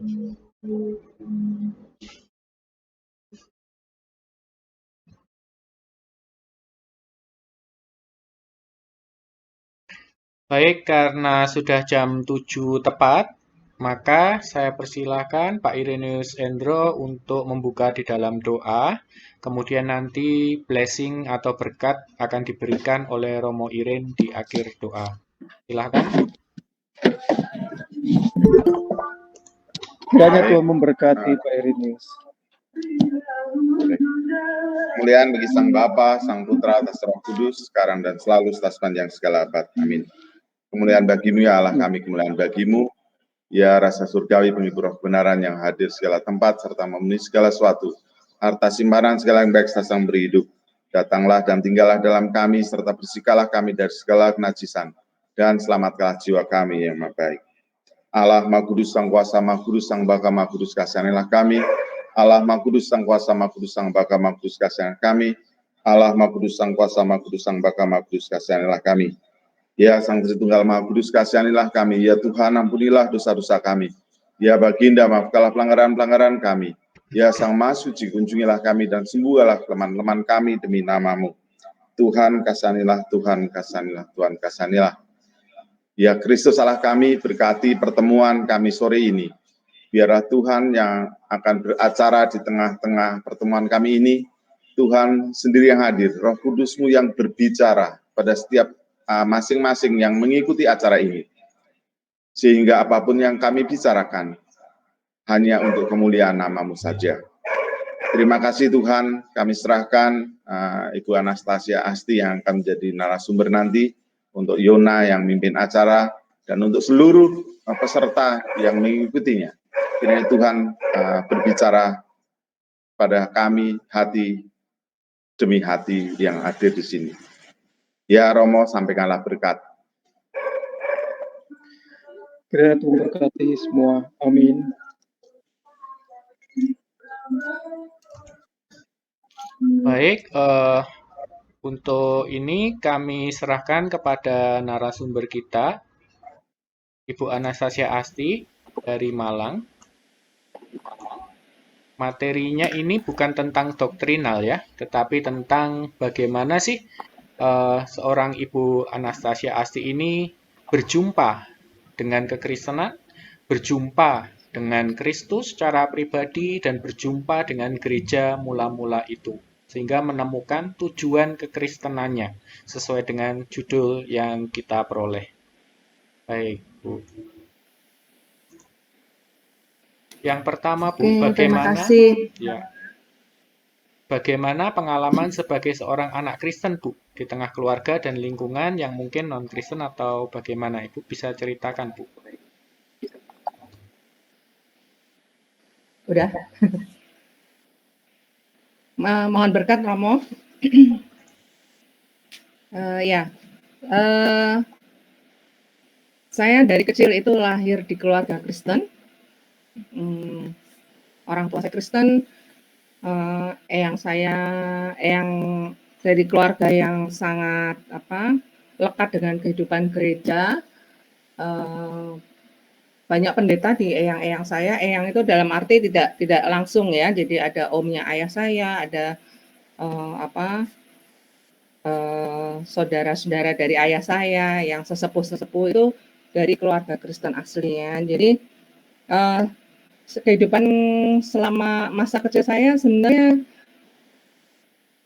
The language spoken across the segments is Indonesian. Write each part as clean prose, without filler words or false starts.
Baik, karena sudah jam 7 tepat, maka saya persilahkan Pak Irenus Endro untuk membuka di dalam doa. Kemudian nanti blessing atau berkat akan diberikan oleh Romo Iren di akhir doa. Silahkan. Kiranya Tuhan memberkati Pak Irenus. Kemuliaan bagi Sang Bapa, Sang Putra, atas Roh Kudus, sekarang dan selalu setelah sepanjang segala abad. Amin. Kemuliaan bagimu ya Allah kami, kemuliaan bagimu, ya rasa surgawi penghibur roh kebenaran yang hadir segala tempat, serta memenuhi segala sesuatu, harta simpanan segala yang baik serta yang beri hidup. Datanglah dan tinggallah dalam kami, serta bersihkanlah kami dari segala kenajisan, dan selamatkanlah jiwa kami yang baik. Allah Maha Kudus, Sang Kuasa, Maha Kudus, Sang Baka, Maha Kudus, kasihanilah kami. Allah Maha Kudus, Sang Kuasa, Maha Kudus, Sang Baka, Maha Kudus, kasihanilah kami. Allah Maha Kudus, Sang Kuasa, Maha Kudus, Sang Baka, Maha Kudus, kasihanilah kami. Ya Sang Tritunggal Maha Kudus, kasihanilah kami. Ya Tuhan, ampunilah dosa-dosa kami. Ya Baginda, maafkanlah pelanggaran-pelanggaran kami. Ya Sang Maha Suci, kunjungilah kami dan sembuhkanlah kelemahan-kelemahan kami demi nama-Mu. Tuhan kasihanilah, Tuhan kasihanilah, Tuhan kasihanilah. Ya Kristus Allah kami, berkati pertemuan kami sore ini. Biarlah Tuhan yang akan beracara di tengah-tengah pertemuan kami ini, Tuhan sendiri yang hadir, Roh Kudus-Mu yang berbicara pada setiap masing-masing yang mengikuti acara ini. Sehingga apapun yang kami bicarakan, hanya untuk kemuliaan nama-Mu saja. Terima kasih Tuhan, kami serahkan Ibu Anastasia Asti yang akan menjadi narasumber nanti, untuk Yona yang mimpin acara, dan untuk seluruh peserta yang mengikutinya. Kiranya Tuhan berbicara pada kami hati demi hati yang hadir di sini. Ya Romo, sampaikanlah berkat. Kiranya Tuhan berkati semua. Amin. Baik, untuk ini kami serahkan kepada narasumber kita, Ibu Anastasia Asti dari Malang. Materinya ini bukan tentang doktrinal ya, tetapi tentang bagaimana sih seorang Ibu Anastasia Asti ini berjumpa dengan kekristenan, berjumpa dengan Kristus secara pribadi, dan berjumpa dengan gereja mula-mula itu, sehingga menemukan tujuan kekristenannya sesuai dengan judul yang kita peroleh. Baik, Bu. Yang pertama, Bu, terima kasih. Bagaimana pengalaman sebagai seorang anak Kristen, Bu, di tengah keluarga dan lingkungan yang mungkin non-Kristen, atau bagaimana Ibu bisa ceritakan, Bu? Udah. Mohon berkat, Romo. Saya dari kecil itu lahir di keluarga Kristen. Orang tua saya Kristen. Eyang dari keluarga yang sangat lekat dengan kehidupan gereja. Banyak pendeta di eyang-eyang saya. Eyang itu dalam arti tidak langsung ya. Jadi ada omnya ayah saya, ada saudara-saudara dari ayah saya yang sesepuh-sesepuh itu dari keluarga Kristen aslinya. Jadi kehidupan selama masa kecil saya sebenarnya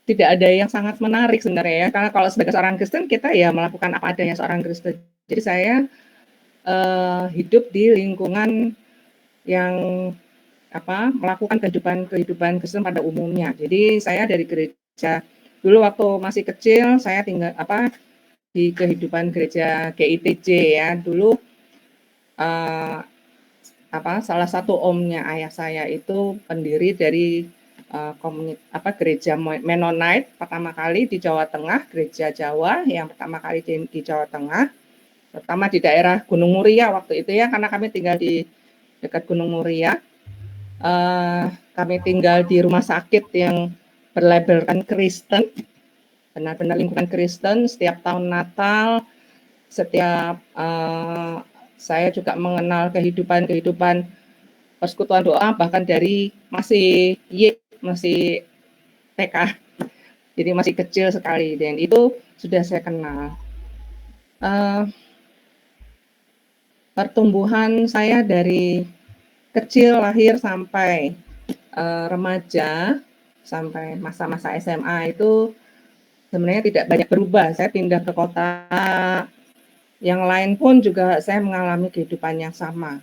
tidak ada yang sangat menarik sebenarnya ya. Karena kalau sebagai seorang Kristen kita ya melakukan apa adanya seorang Kristen. Jadi saya hidup di lingkungan yang melakukan kehidupan Kristen pada umumnya. Jadi saya dari gereja dulu waktu masih kecil saya tinggal di kehidupan gereja GITJ ya. Dulu salah satu omnya ayah saya itu pendiri dari gereja Mennonite pertama kali di Jawa Tengah, gereja Jawa yang pertama kali di Jawa Tengah. Pertama di daerah Gunung Muria waktu itu ya, karena kami tinggal di dekat Gunung Muria. Kami tinggal di rumah sakit yang berlabelkan Kristen, benar-benar lingkungan Kristen. Setiap tahun Natal, saya juga mengenal kehidupan persekutuan doa bahkan dari masih masih TK, jadi masih kecil sekali, dan itu sudah saya kenal. Pertumbuhan saya dari kecil lahir sampai remaja, sampai masa-masa SMA itu sebenarnya tidak banyak berubah. Saya pindah ke kota yang lain pun juga saya mengalami kehidupan yang sama.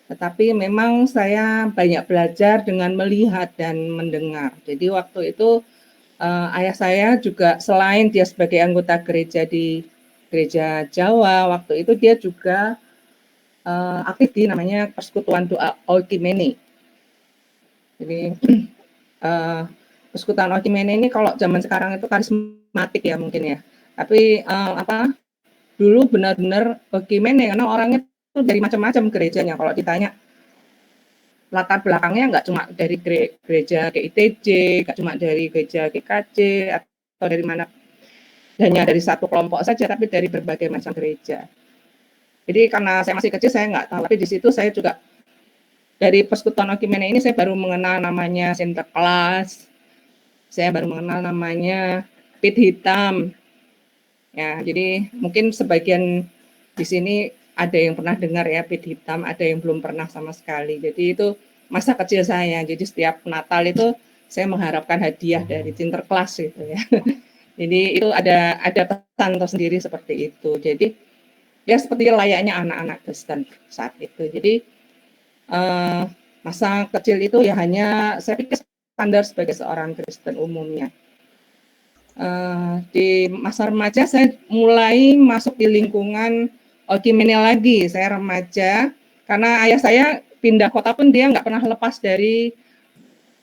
Tetapi memang saya banyak belajar dengan melihat dan mendengar. Jadi waktu itu ayah saya juga, selain dia sebagai anggota gereja di gereja Jawa, waktu itu dia juga aktif di namanya Persekutuan Doa Oikimene. Jadi Persekutuan Oikimene ini kalau zaman sekarang itu karismatik ya mungkin ya. Tapi dulu benar-benar Oikimene, karena orangnya itu dari macam-macam gerejanya. Kalau ditanya latar belakangnya nggak cuma dari gereja GITJ, nggak cuma dari gereja GKJ atau dari mana, hanya dari satu kelompok saja, tapi dari berbagai macam gereja. Jadi karena saya masih kecil saya nggak tahu, tapi di situ saya juga dari Persekutuan Oikimene ini saya baru mengenal namanya Sinterklas, saya baru mengenal namanya Pit Hitam. Ya, jadi mungkin sebagian di sini ada yang pernah dengar ya Pit Hitam, ada yang belum pernah sama sekali. Jadi itu masa kecil saya. Jadi setiap Natal itu saya mengharapkan hadiah dari Sinterklas gitu ya. Jadi itu ada pesan tersendiri seperti itu. Jadi ya seperti layaknya anak-anak Kristen saat itu. Jadi masa kecil itu ya hanya saya pikir standar sebagai seorang Kristen umumnya. Di masa remaja saya mulai masuk di lingkungan Oikimene lagi. Saya remaja karena ayah saya pindah kota pun dia nggak pernah lepas dari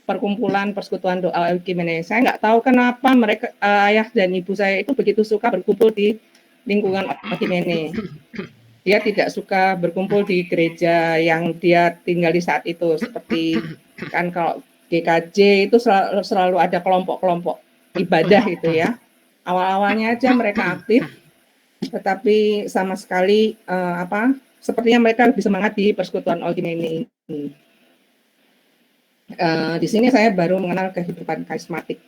perkumpulan Persekutuan Doa Oikimene. Saya nggak tahu kenapa mereka ayah dan ibu saya itu begitu suka berkumpul di lingkungan Oikimene. Dia tidak suka berkumpul di gereja yang dia tinggali saat itu, seperti kan kalau GKJ itu selalu ada kelompok-kelompok ibadah itu ya. Awal-awalnya aja mereka aktif, tetapi sama sekali sepertinya mereka lebih semangat di Persekutuan Oikimene ini. Di sini saya baru mengenal kehidupan karismatik.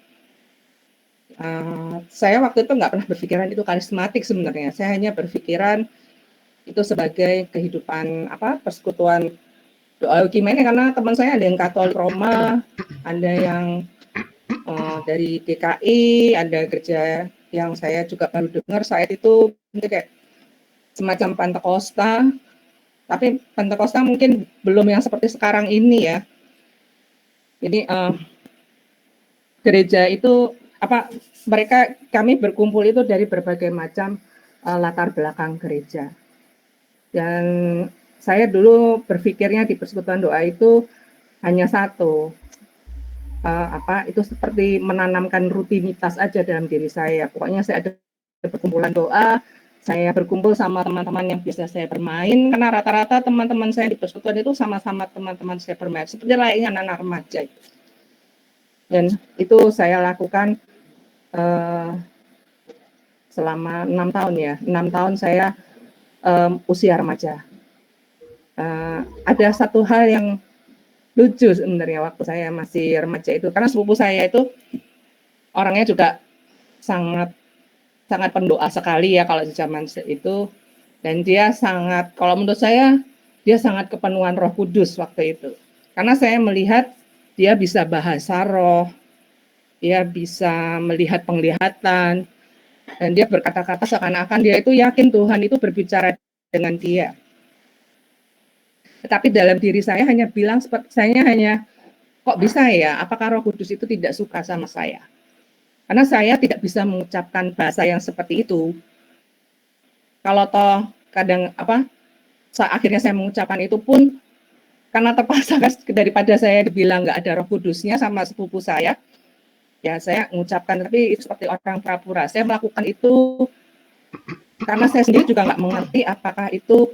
Saya waktu itu nggak pernah berpikiran itu karismatik sebenarnya. Saya hanya berpikiran itu sebagai kehidupan Persekutuan Doa Oikimene, karena teman saya ada yang Katolik Roma, ada yang dari GKI, ada gereja yang saya juga baru dengar saat itu kayak semacam Pentakosta, tapi Pentakosta mungkin belum yang seperti sekarang ini ya. Jadi gereja itu kami berkumpul itu dari berbagai macam latar belakang gereja. Dan saya dulu berpikirnya di Persekutuan Doa itu hanya satu, itu seperti menanamkan rutinitas aja dalam diri saya. Pokoknya saya ada perkumpulan doa, saya berkumpul sama teman-teman yang biasa saya bermain, karena rata-rata teman-teman saya di persekutuan itu sama-sama teman-teman saya bermain, seperti layaknya anak-anak remaja. Dan itu saya lakukan selama 6 tahun ya. 6 tahun saya usia remaja. Ada satu hal yang lucu sebenarnya waktu saya masih remaja itu, karena sepupu saya itu orangnya juga sangat pendoa sekali ya kalau di zaman itu, dan dia sangat, kalau menurut saya dia sangat kepenuhan Roh Kudus waktu itu, karena saya melihat dia bisa bahasa roh, dia bisa melihat penglihatan, dan dia berkata-kata seakan-akan dia itu yakin Tuhan itu berbicara dengan dia. Tetapi dalam diri saya hanya bilang, kok bisa ya, apakah Roh Kudus itu tidak suka sama saya? Karena saya tidak bisa mengucapkan bahasa yang seperti itu. Kalau toh kadang akhirnya saya mengucapkan itu pun karena terpaksa, daripada saya dibilang nggak ada Roh Kudusnya sama sepupu saya, ya saya mengucapkan, tapi itu seperti orang pura-pura. Saya melakukan itu karena saya sendiri juga nggak mengerti apakah itu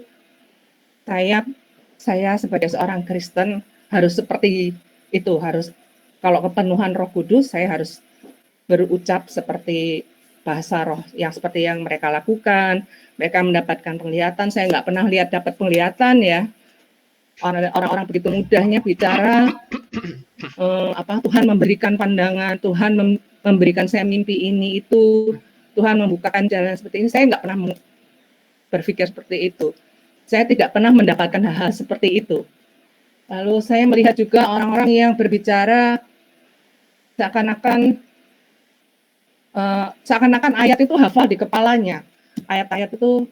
saya sebagai seorang Kristen harus seperti itu, harus kalau kepenuhan Roh Kudus saya harus berucap seperti bahasa roh yang seperti yang mereka lakukan. Mereka mendapatkan penglihatan, saya nggak pernah dapat penglihatan ya. orang-orang begitu mudahnya bicara, Tuhan memberikan pandangan, Tuhan memberikan saya mimpi ini itu, Tuhan membukakan jalan seperti ini. Saya nggak pernah berpikir seperti itu. Saya tidak pernah mendapatkan hal-hal seperti itu. Lalu saya melihat juga orang-orang yang berbicara seakan-akan ayat itu hafal di kepalanya. Ayat-ayat itu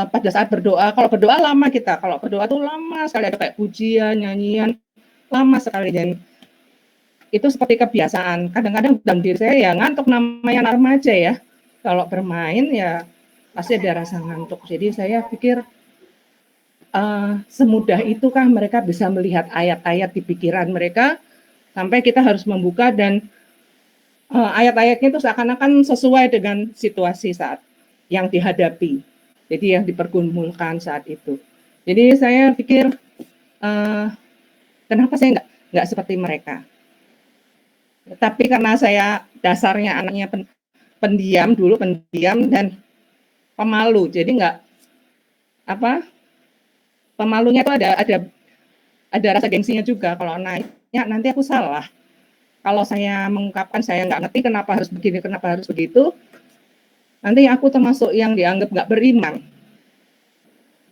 pada saat berdoa, kalau berdoa lama kita, kalau berdoa tuh lama sekali, ada kayak pujian, nyanyian, lama sekali, dan itu seperti kebiasaan. Kadang-kadang dalam diri saya ya ngantuk, namanya remaja ya, kalau bermain ya pasti ada rasa ngantuk. Jadi saya pikir semudah itukah mereka bisa melihat ayat-ayat di pikiran mereka, sampai kita harus membuka dan ayat-ayatnya itu seakan-akan sesuai dengan situasi saat yang dihadapi. Jadi yang dipergumulkan saat itu. Jadi saya pikir kenapa saya nggak seperti mereka. Tapi karena saya dasarnya anaknya pendiam dan pemalu. Jadi nggak pemalunya itu ada rasa gengsinya juga. Kalau nanya nanti aku salah. Kalau saya mengungkapkan saya nggak ngerti kenapa harus begini, kenapa harus begitu, nanti aku termasuk yang dianggap nggak beriman.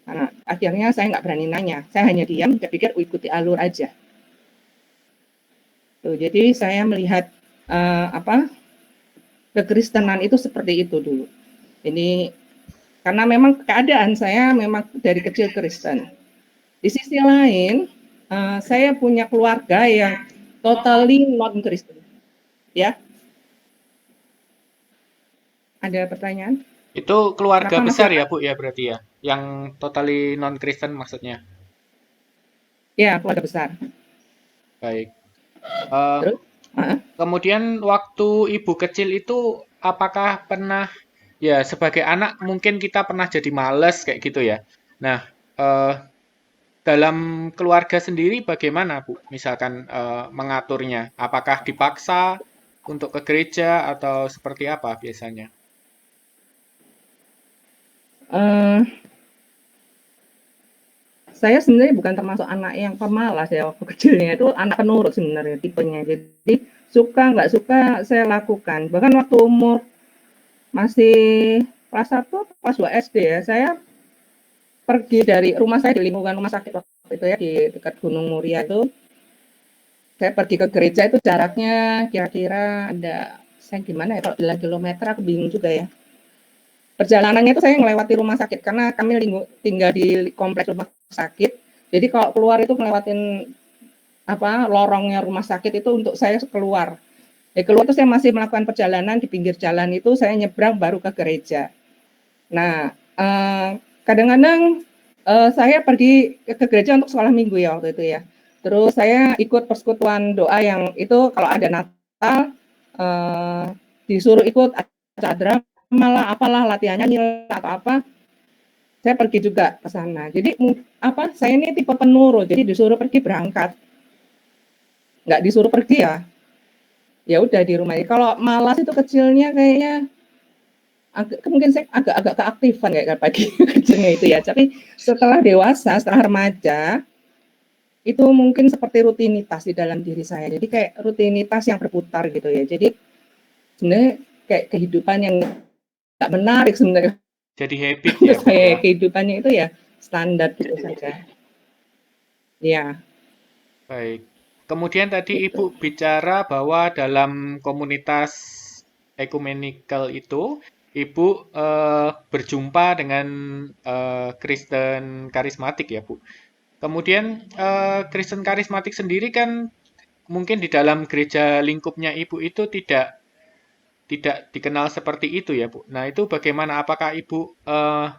Karena akhirnya saya nggak berani nanya, saya hanya diam, saya pikir ikuti alur aja. Tuh, jadi saya melihat kekristenan itu seperti itu dulu. Ini karena memang keadaan saya memang dari kecil Kristen. Di sisi lain, saya punya keluarga yang totally non-Kristen. Ya. Ada pertanyaan? Itu keluarga Kenapa besar masih ya, Bu, ya berarti ya? Yang totally non-Kristen maksudnya? Ya, keluarga besar. Baik. Terus? Kemudian waktu Ibu kecil itu apakah pernah, ya sebagai anak mungkin kita pernah jadi males kayak gitu ya. Nah, dalam keluarga sendiri bagaimana, Bu? Misalkan mengaturnya, apakah dipaksa untuk ke gereja atau seperti apa biasanya? Saya sebenarnya bukan termasuk anak yang pemalas ya waktu kecilnya, itu anak penurut sebenarnya tipenya. Jadi suka nggak suka saya lakukan. Bahkan waktu umur masih kelas 1, kelas 2 SD ya, saya pergi dari rumah saya di lingkungan rumah sakit waktu itu ya, di dekat Gunung Muria itu. Saya pergi ke gereja itu jaraknya kira-kira ada, saya gimana ya kalau bilang kilometer, aku bingung juga ya. Perjalanannya itu saya melewati rumah sakit karena kami tinggal di kompleks rumah sakit. Jadi kalau keluar itu melewatin lorongnya rumah sakit itu untuk saya keluar. Keluar itu saya masih melakukan perjalanan di pinggir jalan itu, saya nyebrang baru ke gereja. Nah, kadang-kadang saya pergi ke gereja untuk sekolah minggu ya waktu itu ya. Terus saya ikut persekutuan doa yang itu kalau ada Natal disuruh ikut acara drama malah apalah, latihan nyanyi atau apa, saya pergi juga ke sana. Jadi saya ini tipe penurut, jadi disuruh pergi berangkat, nggak disuruh pergi ya udah di rumah. Kalau malas itu kecilnya kayaknya mungkin saya agak keaktifan kayak pagi kecilnya itu ya. Tapi setelah dewasa, setelah remaja, itu mungkin seperti rutinitas di dalam diri saya. Jadi kayak rutinitas yang berputar gitu ya. Jadi sebenarnya kayak kehidupan yang nggak menarik sebenarnya. Jadi habit ya, Bu, ya? Kehidupannya itu ya standar gitu saja. Ya. Baik. Kemudian tadi Ibu bicara bahwa dalam komunitas ekumenikal itu, Ibu berjumpa dengan Kristen karismatik ya, Bu. Kemudian Kristen karismatik sendiri kan mungkin di dalam gereja lingkupnya Ibu itu tidak dikenal seperti itu ya, Bu. Nah, itu bagaimana? Apakah Ibu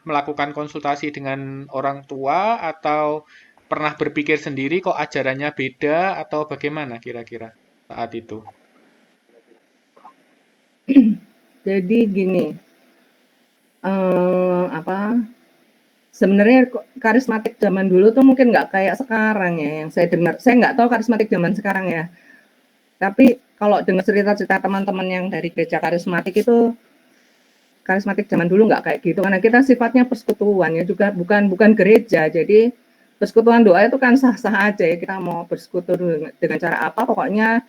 melakukan konsultasi dengan orang tua atau pernah berpikir sendiri kok ajarannya beda atau bagaimana kira-kira saat itu? Jadi gini, sebenarnya karismatik zaman dulu tuh mungkin nggak kayak sekarang ya, yang saya dengar. Saya nggak tahu karismatik zaman sekarang ya. Tapi kalau dengar cerita-cerita teman-teman yang dari gereja karismatik itu, karismatik zaman dulu nggak kayak gitu. Karena kita sifatnya persekutuan ya, juga bukan gereja. Jadi persekutuan doa itu kan sah-sah aja ya, kita mau bersekutu dengan cara apa, pokoknya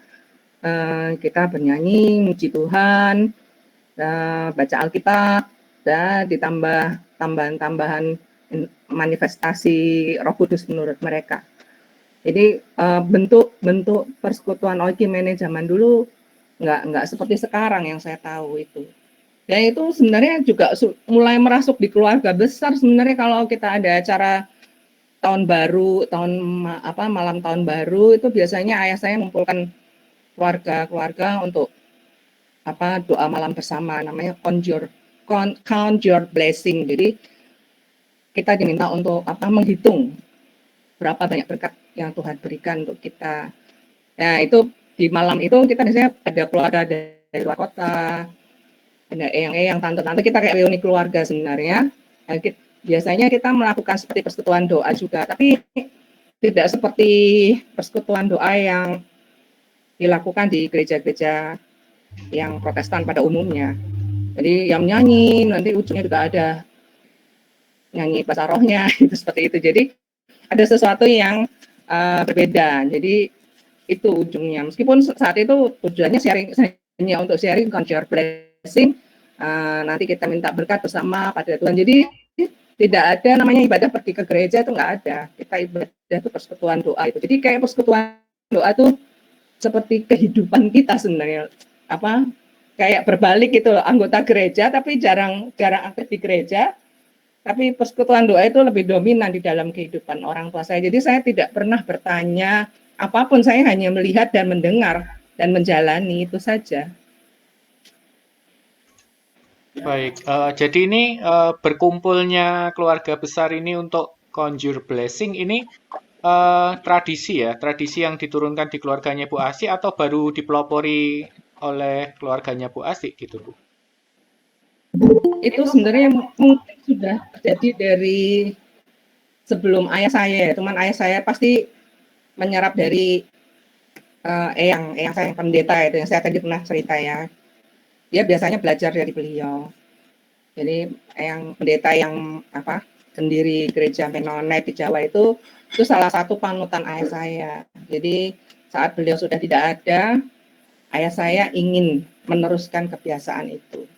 kita bernyanyi, muji Tuhan, baca Alkitab, dan ditambah tambahan-tambahan manifestasi Roh Kudus menurut mereka. Jadi bentuk persekutuan oikumene zaman dulu nggak seperti sekarang yang saya tahu itu. Dan itu sebenarnya juga mulai merasuk di keluarga besar sebenarnya. Kalau kita ada acara tahun baru, malam tahun baru, itu biasanya ayah saya mengumpulkan keluarga untuk doa malam bersama, namanya count your blessing. Jadi kita diminta untuk menghitung berapa banyak berkat yang Tuhan berikan untuk kita. Nah, itu di malam itu kita biasanya ada keluarga dari luar kota, ada eyang-eyang, tante-tante, kita kayak reuni keluarga sebenarnya. Nah, biasanya kita melakukan seperti persekutuan doa juga, tapi tidak seperti persekutuan doa yang dilakukan di gereja-gereja yang Protestan pada umumnya. Jadi yang nyanyi, nanti ujungnya juga ada nyanyi bahasa rohnya, itu seperti itu. Jadi ada sesuatu yang berbeda. Jadi itu ujungnya. Meskipun saat itu tujuannya hanya untuk sharing, count your blessing. Nanti kita minta berkat bersama pada Tuhan. Jadi tidak ada namanya ibadah pergi ke gereja, itu nggak ada. Kita ibadah itu persekutuan doa itu. Jadi kayak persekutuan doa itu seperti kehidupan kita sebenarnya. Kayak berbalik gitu, anggota gereja tapi jarang aktif di gereja. Tapi persekutuan doa itu lebih dominan di dalam kehidupan orang tua saya. Jadi saya tidak pernah bertanya apapun, saya hanya melihat dan mendengar dan menjalani, itu saja. Baik, jadi ini berkumpulnya keluarga besar ini untuk conjure blessing ini tradisi ya, tradisi yang diturunkan di keluarganya Bu Asi atau baru dipelopori oleh keluarganya Bu Asi gitu Bu? Itu sebenarnya mungkin sudah terjadi dari sebelum ayah saya, cuman ayah saya pasti menyerap dari eyang saya pendeta itu yang saya tadi pernah cerita ya. Dia biasanya belajar dari beliau. Jadi eyang pendeta yang pendiri gereja Mennonite di Jawa itu salah satu panutan ayah saya. Jadi saat beliau sudah tidak ada, ayah saya ingin meneruskan kebiasaan itu.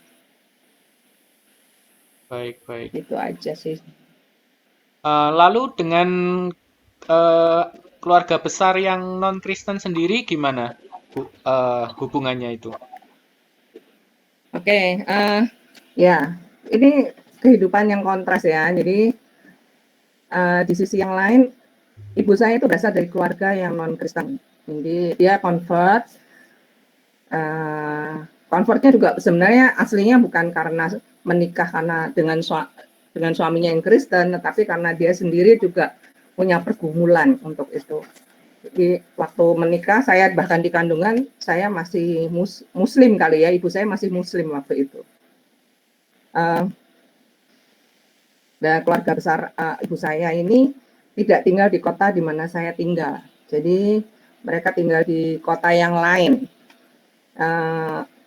Baik. Itu aja sih. Lalu dengan keluarga besar yang non-Kristen sendiri gimana Bu, hubungannya itu? Oke, ya ini kehidupan yang kontras ya. Jadi di sisi yang lain, ibu saya itu berasal dari keluarga yang non-Kristen. Jadi dia convert. Convertnya juga sebenarnya aslinya bukan karena menikah dengan suaminya yang Kristen, tetapi karena dia sendiri juga punya pergumulan untuk itu. Jadi waktu menikah, saya bahkan di kandungan, saya masih muslim kali ya, ibu saya masih muslim waktu itu. Dan keluarga besar ibu saya ini tidak tinggal di kota di mana saya tinggal. Jadi mereka tinggal di kota yang lain.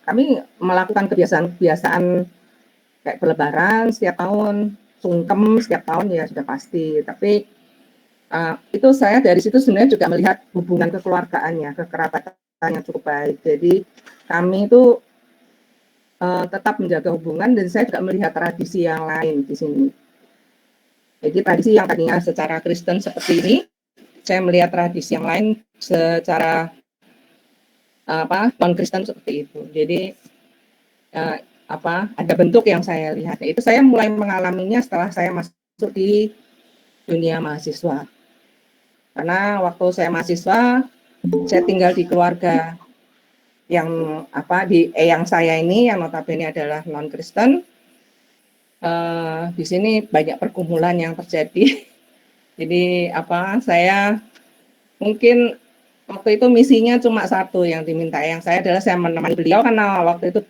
Kami melakukan kebiasaan kayak berlebaran setiap tahun, sungkem setiap tahun ya sudah pasti. Tapi itu saya dari situ sebenarnya juga melihat hubungan kekeluargaannya, kekerabatan yang cukup baik. Jadi kami itu tetap menjaga hubungan, dan saya juga melihat tradisi yang lain di sini. Jadi tradisi yang tadinya secara Kristen seperti ini, saya melihat tradisi yang lain secara non-Kristen seperti itu. Jadi ada bentuk yang saya lihat. Itu saya mulai mengalaminya setelah saya masuk di dunia mahasiswa. Karena waktu saya mahasiswa, saya tinggal di keluarga yang di eyang saya ini yang notabene adalah non-Kristen. Di sini banyak pergumulan yang terjadi. Jadi saya mungkin waktu itu misinya cuma satu yang diminta eyang saya adalah saya menemani beliau, karena waktu itu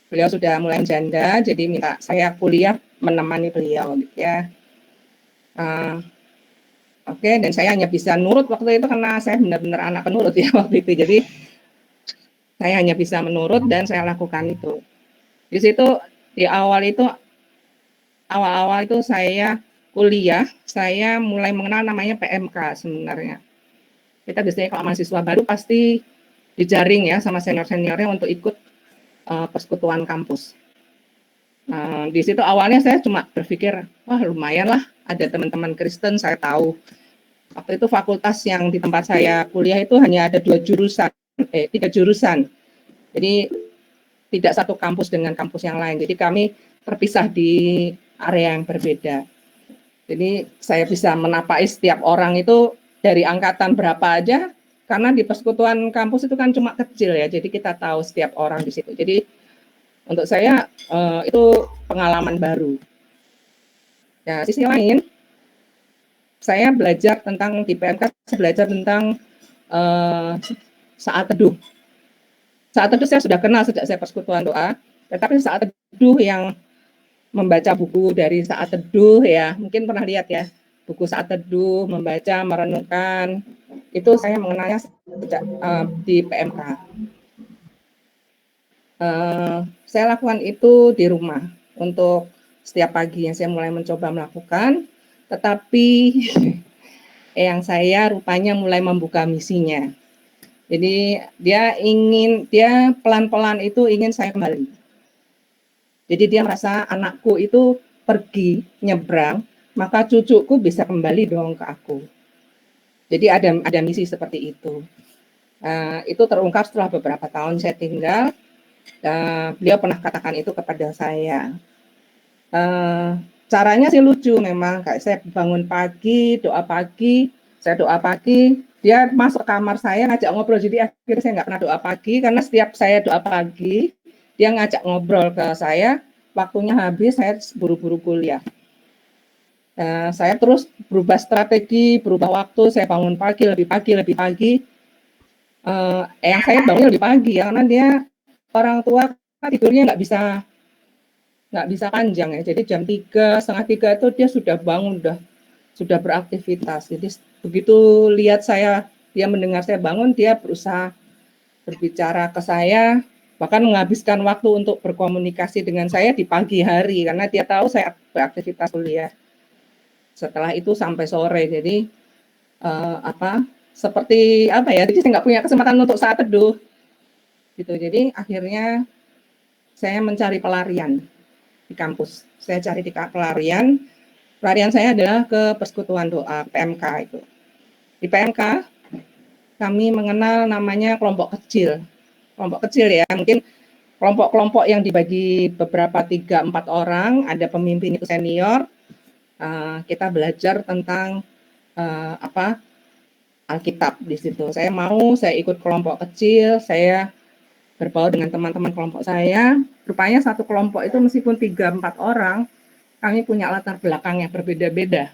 beliau sudah mulai janda, jadi minta saya kuliah menemani beliau gitu ya. Oke, dan saya hanya bisa nurut waktu itu karena saya benar-benar anak penurut ya waktu itu. Jadi saya hanya bisa menurut dan saya lakukan itu. Di situ di awal-awal itu saya kuliah, saya mulai mengenal namanya PMK sebenarnya. Kita biasanya kalau mahasiswa baru pasti dijaring ya sama senior-seniornya untuk ikut persekutuan kampus. Di situ awalnya saya cuma berpikir, wah lumayan lah, ada teman-teman Kristen, saya tahu. Waktu itu fakultas yang di tempat saya kuliah itu hanya ada 3 jurusan. Jadi tidak satu kampus dengan kampus yang lain. Jadi kami terpisah di area yang berbeda. Jadi saya bisa menapai setiap orang itu dari angkatan berapa aja, karena di persekutuan kampus itu kan cuma kecil ya, jadi kita tahu setiap orang di situ. Jadi untuk saya itu pengalaman baru. Ya, sisi lain, saya belajar tentang di PMK, saya belajar tentang saat teduh. Saat teduh saya sudah kenal sejak saya persekutuan doa, tetapi saat teduh yang membaca buku dari saat teduh ya, mungkin pernah lihat ya, buku saat teduh, membaca, merenungkan, itu saya mengenalnya sejak di PMK. Saya lakukan itu di rumah untuk setiap pagi yang saya mulai mencoba melakukan, tetapi yang saya rupanya mulai membuka misinya. Jadi dia pelan-pelan itu ingin saya kembali. Jadi dia merasa anakku itu pergi nyebrang, maka cucuku bisa kembali dong ke aku. Jadi ada misi seperti itu. Itu terungkap setelah beberapa tahun saya tinggal. Beliau pernah katakan itu kepada saya. Caranya sih lucu memang, kayak saya bangun pagi, saya doa pagi, dia masuk kamar saya ngajak ngobrol. Jadi akhirnya saya nggak pernah doa pagi, karena setiap saya doa pagi, dia ngajak ngobrol ke saya, waktunya habis, saya buru-buru kuliah. Saya terus berubah strategi, berubah waktu, saya bangun pagi, lebih pagi. Yang saya bangun lebih pagi ya, karena dia orang tua tidurnya nggak bisa panjang ya. Jadi jam 2, setengah 3 itu dia sudah bangun, sudah beraktivitas. Jadi begitu lihat dia mendengar saya bangun, dia berusaha berbicara ke saya, bahkan menghabiskan waktu untuk berkomunikasi dengan saya di pagi hari, karena dia tahu saya beraktivitas kuliah. Setelah itu sampai sore, jadi seperti apa ya, jadi saya nggak punya kesempatan untuk saat teduh. Gitu. Jadi akhirnya saya mencari pelarian di kampus. Saya cari di pelarian saya adalah ke persekutuan doa, PMK itu. Di PMK, kami mengenal namanya kelompok kecil. Kelompok kecil ya, mungkin kelompok-kelompok yang dibagi beberapa 3-4 orang, ada pemimpin itu senior, kita belajar tentang Alkitab di situ. Saya ikut kelompok kecil, saya berbaur dengan teman-teman kelompok saya. Rupanya satu kelompok itu meskipun 3-4 orang, kami punya latar belakang yang berbeda-beda.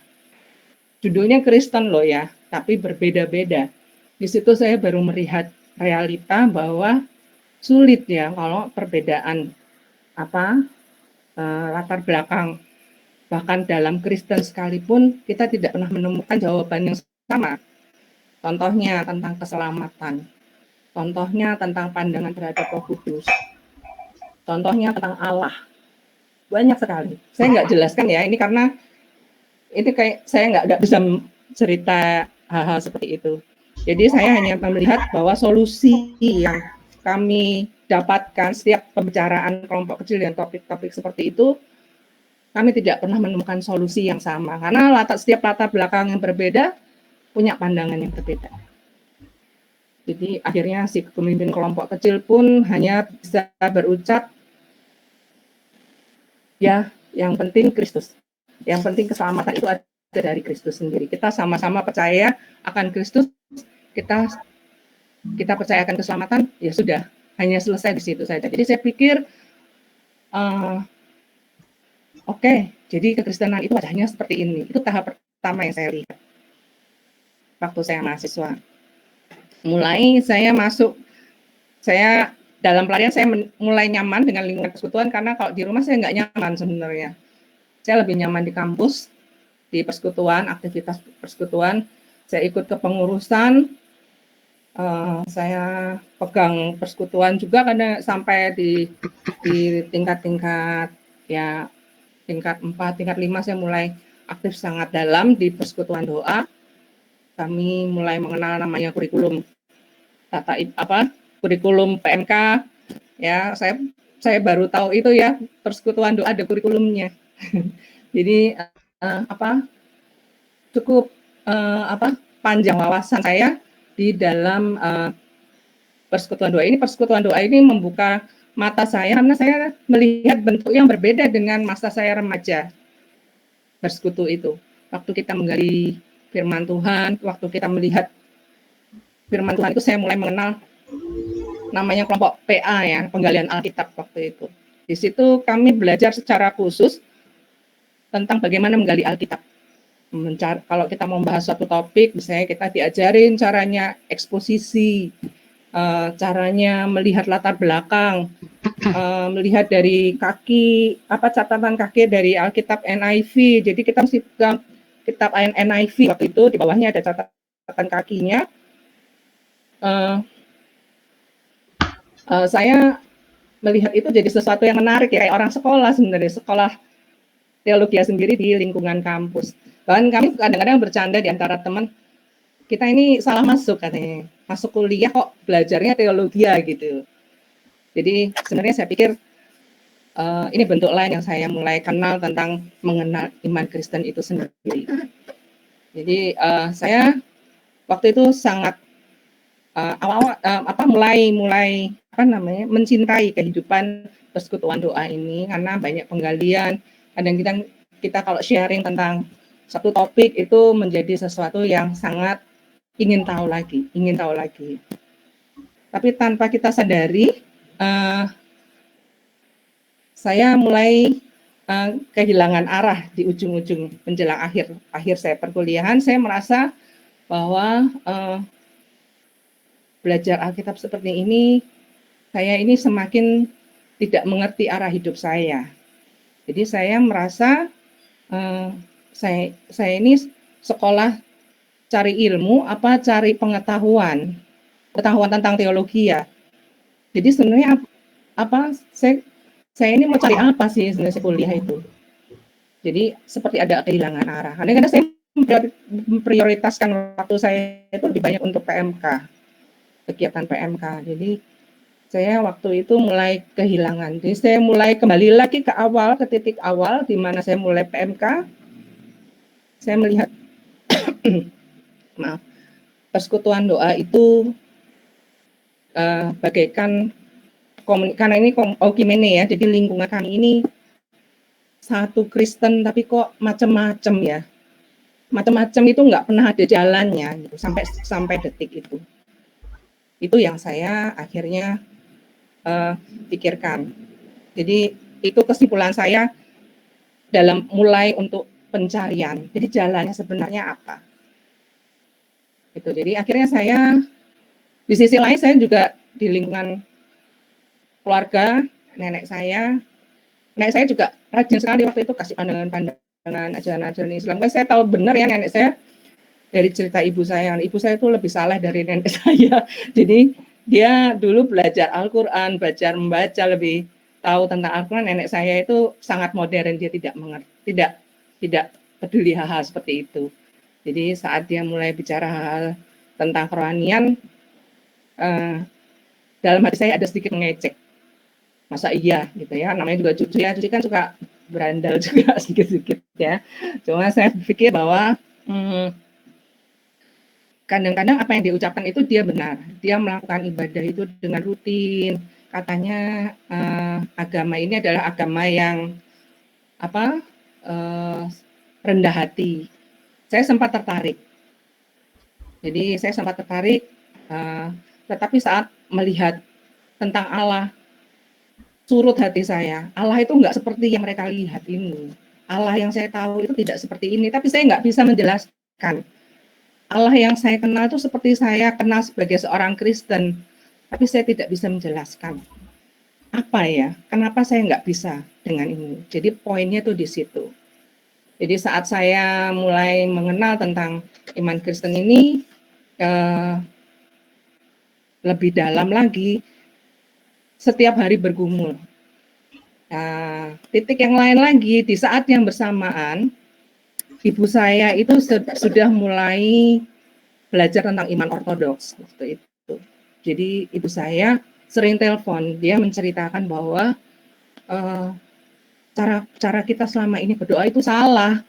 Judulnya Kristen loh ya, tapi berbeda-beda. Di situ saya baru melihat realita bahwa sulit ya kalau perbedaan latar belakang, bahkan dalam Kristen sekalipun kita tidak pernah menemukan jawaban yang sama. Contohnya tentang keselamatan, contohnya tentang pandangan terhadap Roh Kudus, contohnya tentang Allah, banyak sekali. Saya nggak jelaskan ya ini, karena ini kayak saya nggak bisa cerita hal-hal seperti itu. Jadi saya hanya melihat bahwa solusi yang kami dapatkan setiap pembicaraan kelompok kecil dan topik-topik seperti itu, kami tidak pernah menemukan solusi yang sama, karena setiap latar belakang yang berbeda punya pandangan yang berbeda. Jadi akhirnya si pemimpin kelompok kecil pun hanya bisa berucap, ya yang penting Kristus, yang penting keselamatan itu ada dari Kristus sendiri. Kita sama-sama percaya akan Kristus, kita percaya akan keselamatan, ya sudah, hanya selesai di situ saja. Jadi saya pikir, oke, jadi kekristenan itu wajahnya seperti ini. Itu tahap pertama yang saya lihat waktu saya mahasiswa. Mulai saya dalam pelarian saya mulai nyaman dengan lingkungan persekutuan, karena kalau di rumah saya nggak nyaman sebenarnya. Saya lebih nyaman di kampus, di persekutuan, aktivitas persekutuan. Saya ikut kepengurusan, saya pegang persekutuan juga, karena sampai di tingkat-tingkat ya tingkat 4, tingkat 5 saya mulai aktif sangat dalam di persekutuan doa. Kami mulai mengenal namanya kurikulum kurikulum PMK. Ya, saya baru tahu itu ya, persekutuan doa ada kurikulumnya. Jadi cukup panjang wawasan saya di dalam persekutuan doa ini. Persekutuan doa ini membuka mata saya karena saya melihat bentuk yang berbeda dengan masa saya remaja bersekutu itu. Waktu kita menggali firman Tuhan, waktu kita melihat firman Tuhan itu, saya mulai mengenal namanya kelompok PA ya, penggalian Alkitab waktu itu. Di situ kami belajar secara khusus tentang bagaimana menggali Alkitab. Kalau kita mau membahas suatu topik, misalnya kita diajarin caranya eksposisi, caranya melihat latar belakang, melihat dari kaki, catatan kaki dari Alkitab NIV. Jadi kita mesti pegang kitab NIV waktu itu, di bawahnya ada catatan kakinya. Saya melihat itu jadi sesuatu yang menarik ya, kayak orang sekolah sebenarnya, sekolah teologi sendiri di lingkungan kampus. Bahkan kami kadang-kadang bercanda di antara teman, kita ini salah masuk katanya, masuk kuliah kok belajarnya teologi gitu. Jadi sebenarnya saya pikir ini bentuk lain yang saya mulai kenal tentang mengenal iman Kristen itu sendiri. Jadi saya waktu itu sangat mulai mencintai kehidupan persekutuan doa ini, karena banyak penggalian. Kadang kita kalau sharing tentang satu topik itu menjadi sesuatu yang sangat ingin tahu lagi. Tapi tanpa kita sadari, saya mulai kehilangan arah di ujung-ujung menjelang akhir saya perkuliahan. Saya merasa bahwa belajar Alkitab seperti ini, saya ini semakin tidak mengerti arah hidup saya. Jadi saya merasa saya ini sekolah cari ilmu, cari pengetahuan tentang teologi ya. Jadi sebenarnya saya ini mau cari apa sih sebenarnya kuliah itu. Jadi seperti ada kehilangan arah. Kadang-kadang saya memprioritaskan waktu saya itu lebih banyak untuk PMK, kegiatan PMK. Jadi saya waktu itu mulai kehilangan. Jadi saya mulai kembali lagi ke titik awal di mana saya mulai PMK. Saya melihat persekutuan doa itu bagaikan karena ini Oukimene ya, jadi lingkungan kami ini satu Kristen tapi kok macam-macam ya. Macam-macam itu nggak pernah ada jalannya gitu, sampai detik itu. Itu yang saya akhirnya pikirkan. Jadi itu kesimpulan saya dalam mulai untuk pencarian. Jadi jalannya sebenarnya apa? Itu. Jadi akhirnya saya di sisi lain saya juga di lingkungan keluarga, nenek saya juga rajin sekali waktu itu kasih pandangan ajaran-ajaran Islam. Kan saya tahu benar ya nenek saya dari cerita ibu saya itu lebih saleh dari nenek saya. Jadi dia dulu belajar Al-Quran, belajar membaca, lebih tahu tentang Al-Quran. Nenek saya itu sangat modern, dia tidak mengerti, tidak peduli hal-hal seperti itu. Jadi saat dia mulai bicara hal tentang kerohanian, dalam hati saya ada sedikit mengecek. Masa iya gitu ya, namanya juga cucu ya, cucu kan suka berandal juga sedikit-sedikit ya. Cuma saya pikir bahwa kadang-kadang apa yang diucapkan itu dia benar. Dia melakukan ibadah itu dengan rutin. Katanya agama ini adalah agama yang rendah hati. Saya sempat tertarik. Jadi saya sempat tertarik, tetapi saat melihat tentang Allah, surut hati saya. Allah itu nggak seperti yang mereka lihat ini. Allah yang saya tahu itu tidak seperti ini, tapi saya nggak bisa menjelaskan. Allah yang saya kenal itu seperti saya kenal sebagai seorang Kristen, tapi saya tidak bisa menjelaskan. Apa ya? Kenapa saya nggak bisa dengan ini? Jadi poinnya tuh di situ. Jadi saat saya mulai mengenal tentang iman Kristen ini lebih dalam lagi, setiap hari bergumul. Titik yang lain lagi, di saat yang bersamaan, ibu saya itu sudah mulai belajar tentang iman ortodoks waktu itu. Jadi ibu saya sering telepon, dia menceritakan bahwa cara kita selama ini berdoa itu salah,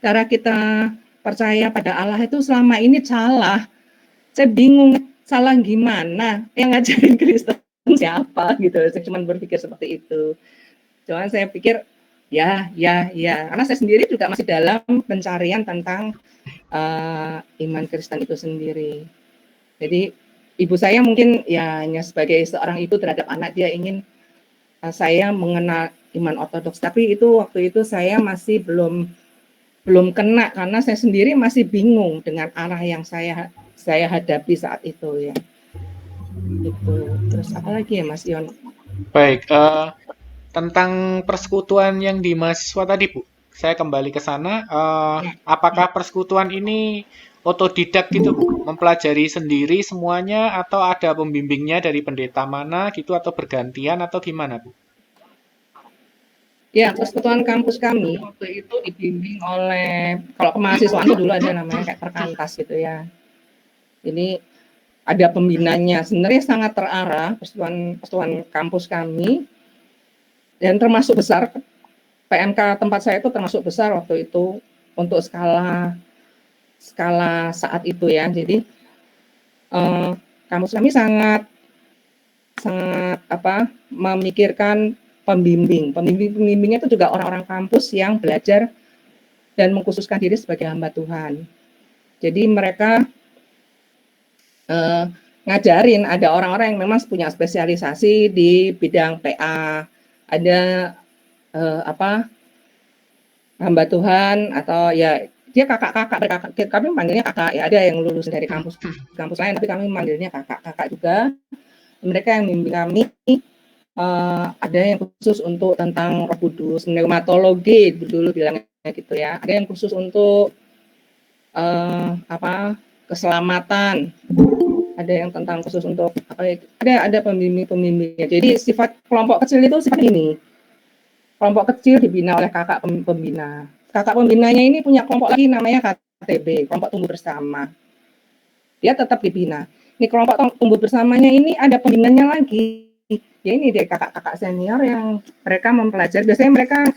cara kita percaya pada Allah itu selama ini salah. Saya bingung, salah gimana? Yang ngajarin Kristen siapa gitu? Saya cuma berpikir seperti itu. Cuman saya pikir ya, karena saya sendiri juga masih dalam pencarian tentang iman Kristen itu sendiri. Jadi ibu saya mungkin ya hanya sebagai seorang ibu terhadap anak, dia ingin saya mengenal iman ortodoks, tapi itu waktu itu saya masih belum kena karena saya sendiri masih bingung dengan arah yang saya hadapi saat itu ya. Itu. Terus apa lagi ya Mas Yon? Baik, tentang persekutuan yang di mahasiswa tadi, Bu. Saya kembali ke sana. Apakah persekutuan ini otodidak gitu, Bu? Mempelajari sendiri semuanya atau ada pembimbingnya dari pendeta mana gitu atau bergantian atau gimana, Bu? Ya, persekutuan kampus kami waktu itu dibimbing oleh, kalau kemahasiswaan itu dulu ada namanya kayak perkantas gitu ya. Ini ada pembinanya, sebenarnya sangat terarah persekutuan kampus kami, dan termasuk besar, PMK tempat saya itu termasuk besar waktu itu untuk skala saat itu ya. Jadi kampus kami sangat memikirkan pembimbingnya itu juga orang-orang kampus yang belajar dan mengkhususkan diri sebagai hamba Tuhan. Jadi mereka ngajarin, ada orang-orang yang memang punya spesialisasi di bidang PA, ada hamba Tuhan atau ya dia kakak, kami manggilnya kakak ya, ada yang lulus dari kampus lain tapi kami manggilnya kakak juga. Mereka yang membimbing kami, ada yang khusus untuk tentang Roh Kudus, pneumatologi dulu bilangnya gitu ya. Ada yang khusus untuk keselamatan. Ada yang tentang khusus untuk ada pembimbingnya. Jadi sifat kelompok kecil itu seperti ini. Kelompok kecil dibina oleh kakak pembina. Kakak pembinanya ini punya kelompok lagi namanya KTB, kelompok tumbuh bersama. Dia tetap dibina. Ini kelompok tumbuh bersamanya ini ada pembinanya lagi. Ya ini dia kakak-kakak senior yang mereka mempelajari. Biasanya mereka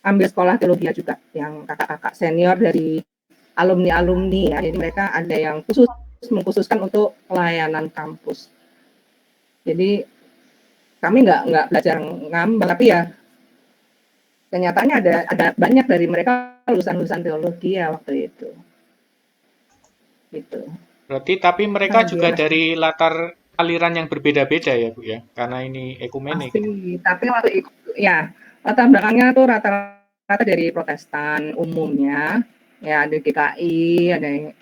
ambil sekolah teologi juga, yang kakak-kakak senior dari alumni-alumni ya. Jadi mereka ada yang mengkhususkan untuk pelayanan kampus. Jadi kami nggak belajar ngambang, tapi ya kenyataannya ada banyak dari mereka lulusan teologi ya waktu itu. Gitu. Berarti tapi mereka juga dari latar aliran yang berbeda-beda ya, Bu ya, karena ini ekumene. Pasti, tapi waktu itu ya latar belakangnya tuh rata-rata dari Protestan umumnya, ya ada GKI, ada yang,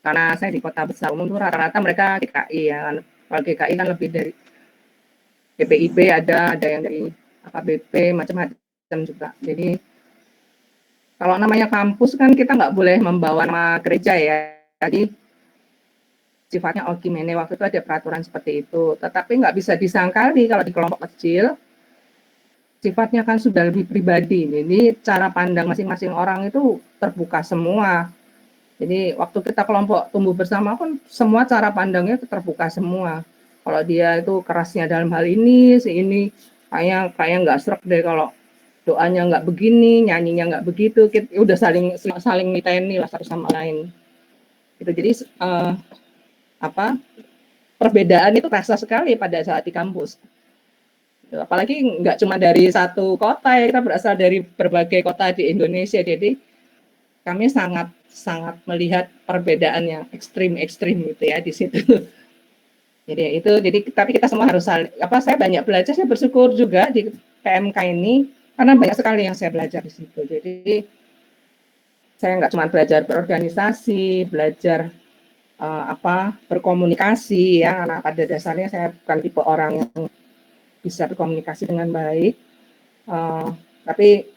karena saya di kota besar umum tuh rata-rata mereka GKI ya. Kalau GKI kan lebih dari BPIB, ada yang dari AKBP, macam-macam juga. Jadi kalau namanya kampus kan kita nggak boleh membawa nama gereja ya. Jadi sifatnya oikimene, waktu itu ada peraturan seperti itu. Tetapi nggak bisa disangkali kalau di kelompok kecil, sifatnya kan sudah lebih pribadi. Jadi cara pandang masing-masing orang itu terbuka semua. Jadi waktu kita kelompok tumbuh bersama pun semua cara pandangnya itu terbuka semua. Kalau dia itu kerasnya dalam hal ini, kayak nggak srek deh kalau doanya nggak begini, nyanyinya nggak begitu, kita udah saling miteni lah satu sama lain. Gitu. Jadi perbedaan itu terasa sekali pada saat di kampus. Apalagi nggak cuma dari satu kota ya, kita berasal dari berbagai kota di Indonesia. Jadi kami sangat melihat perbedaan yang ekstrim gitu ya di situ. Jadi tapi kita semua harus saya banyak belajar, saya bersyukur juga di PMK ini karena banyak sekali yang saya belajar di situ. Jadi saya nggak cuma belajar berorganisasi, belajar berkomunikasi ya, karena pada dasarnya saya bukan tipe orang yang bisa berkomunikasi dengan baik, tapi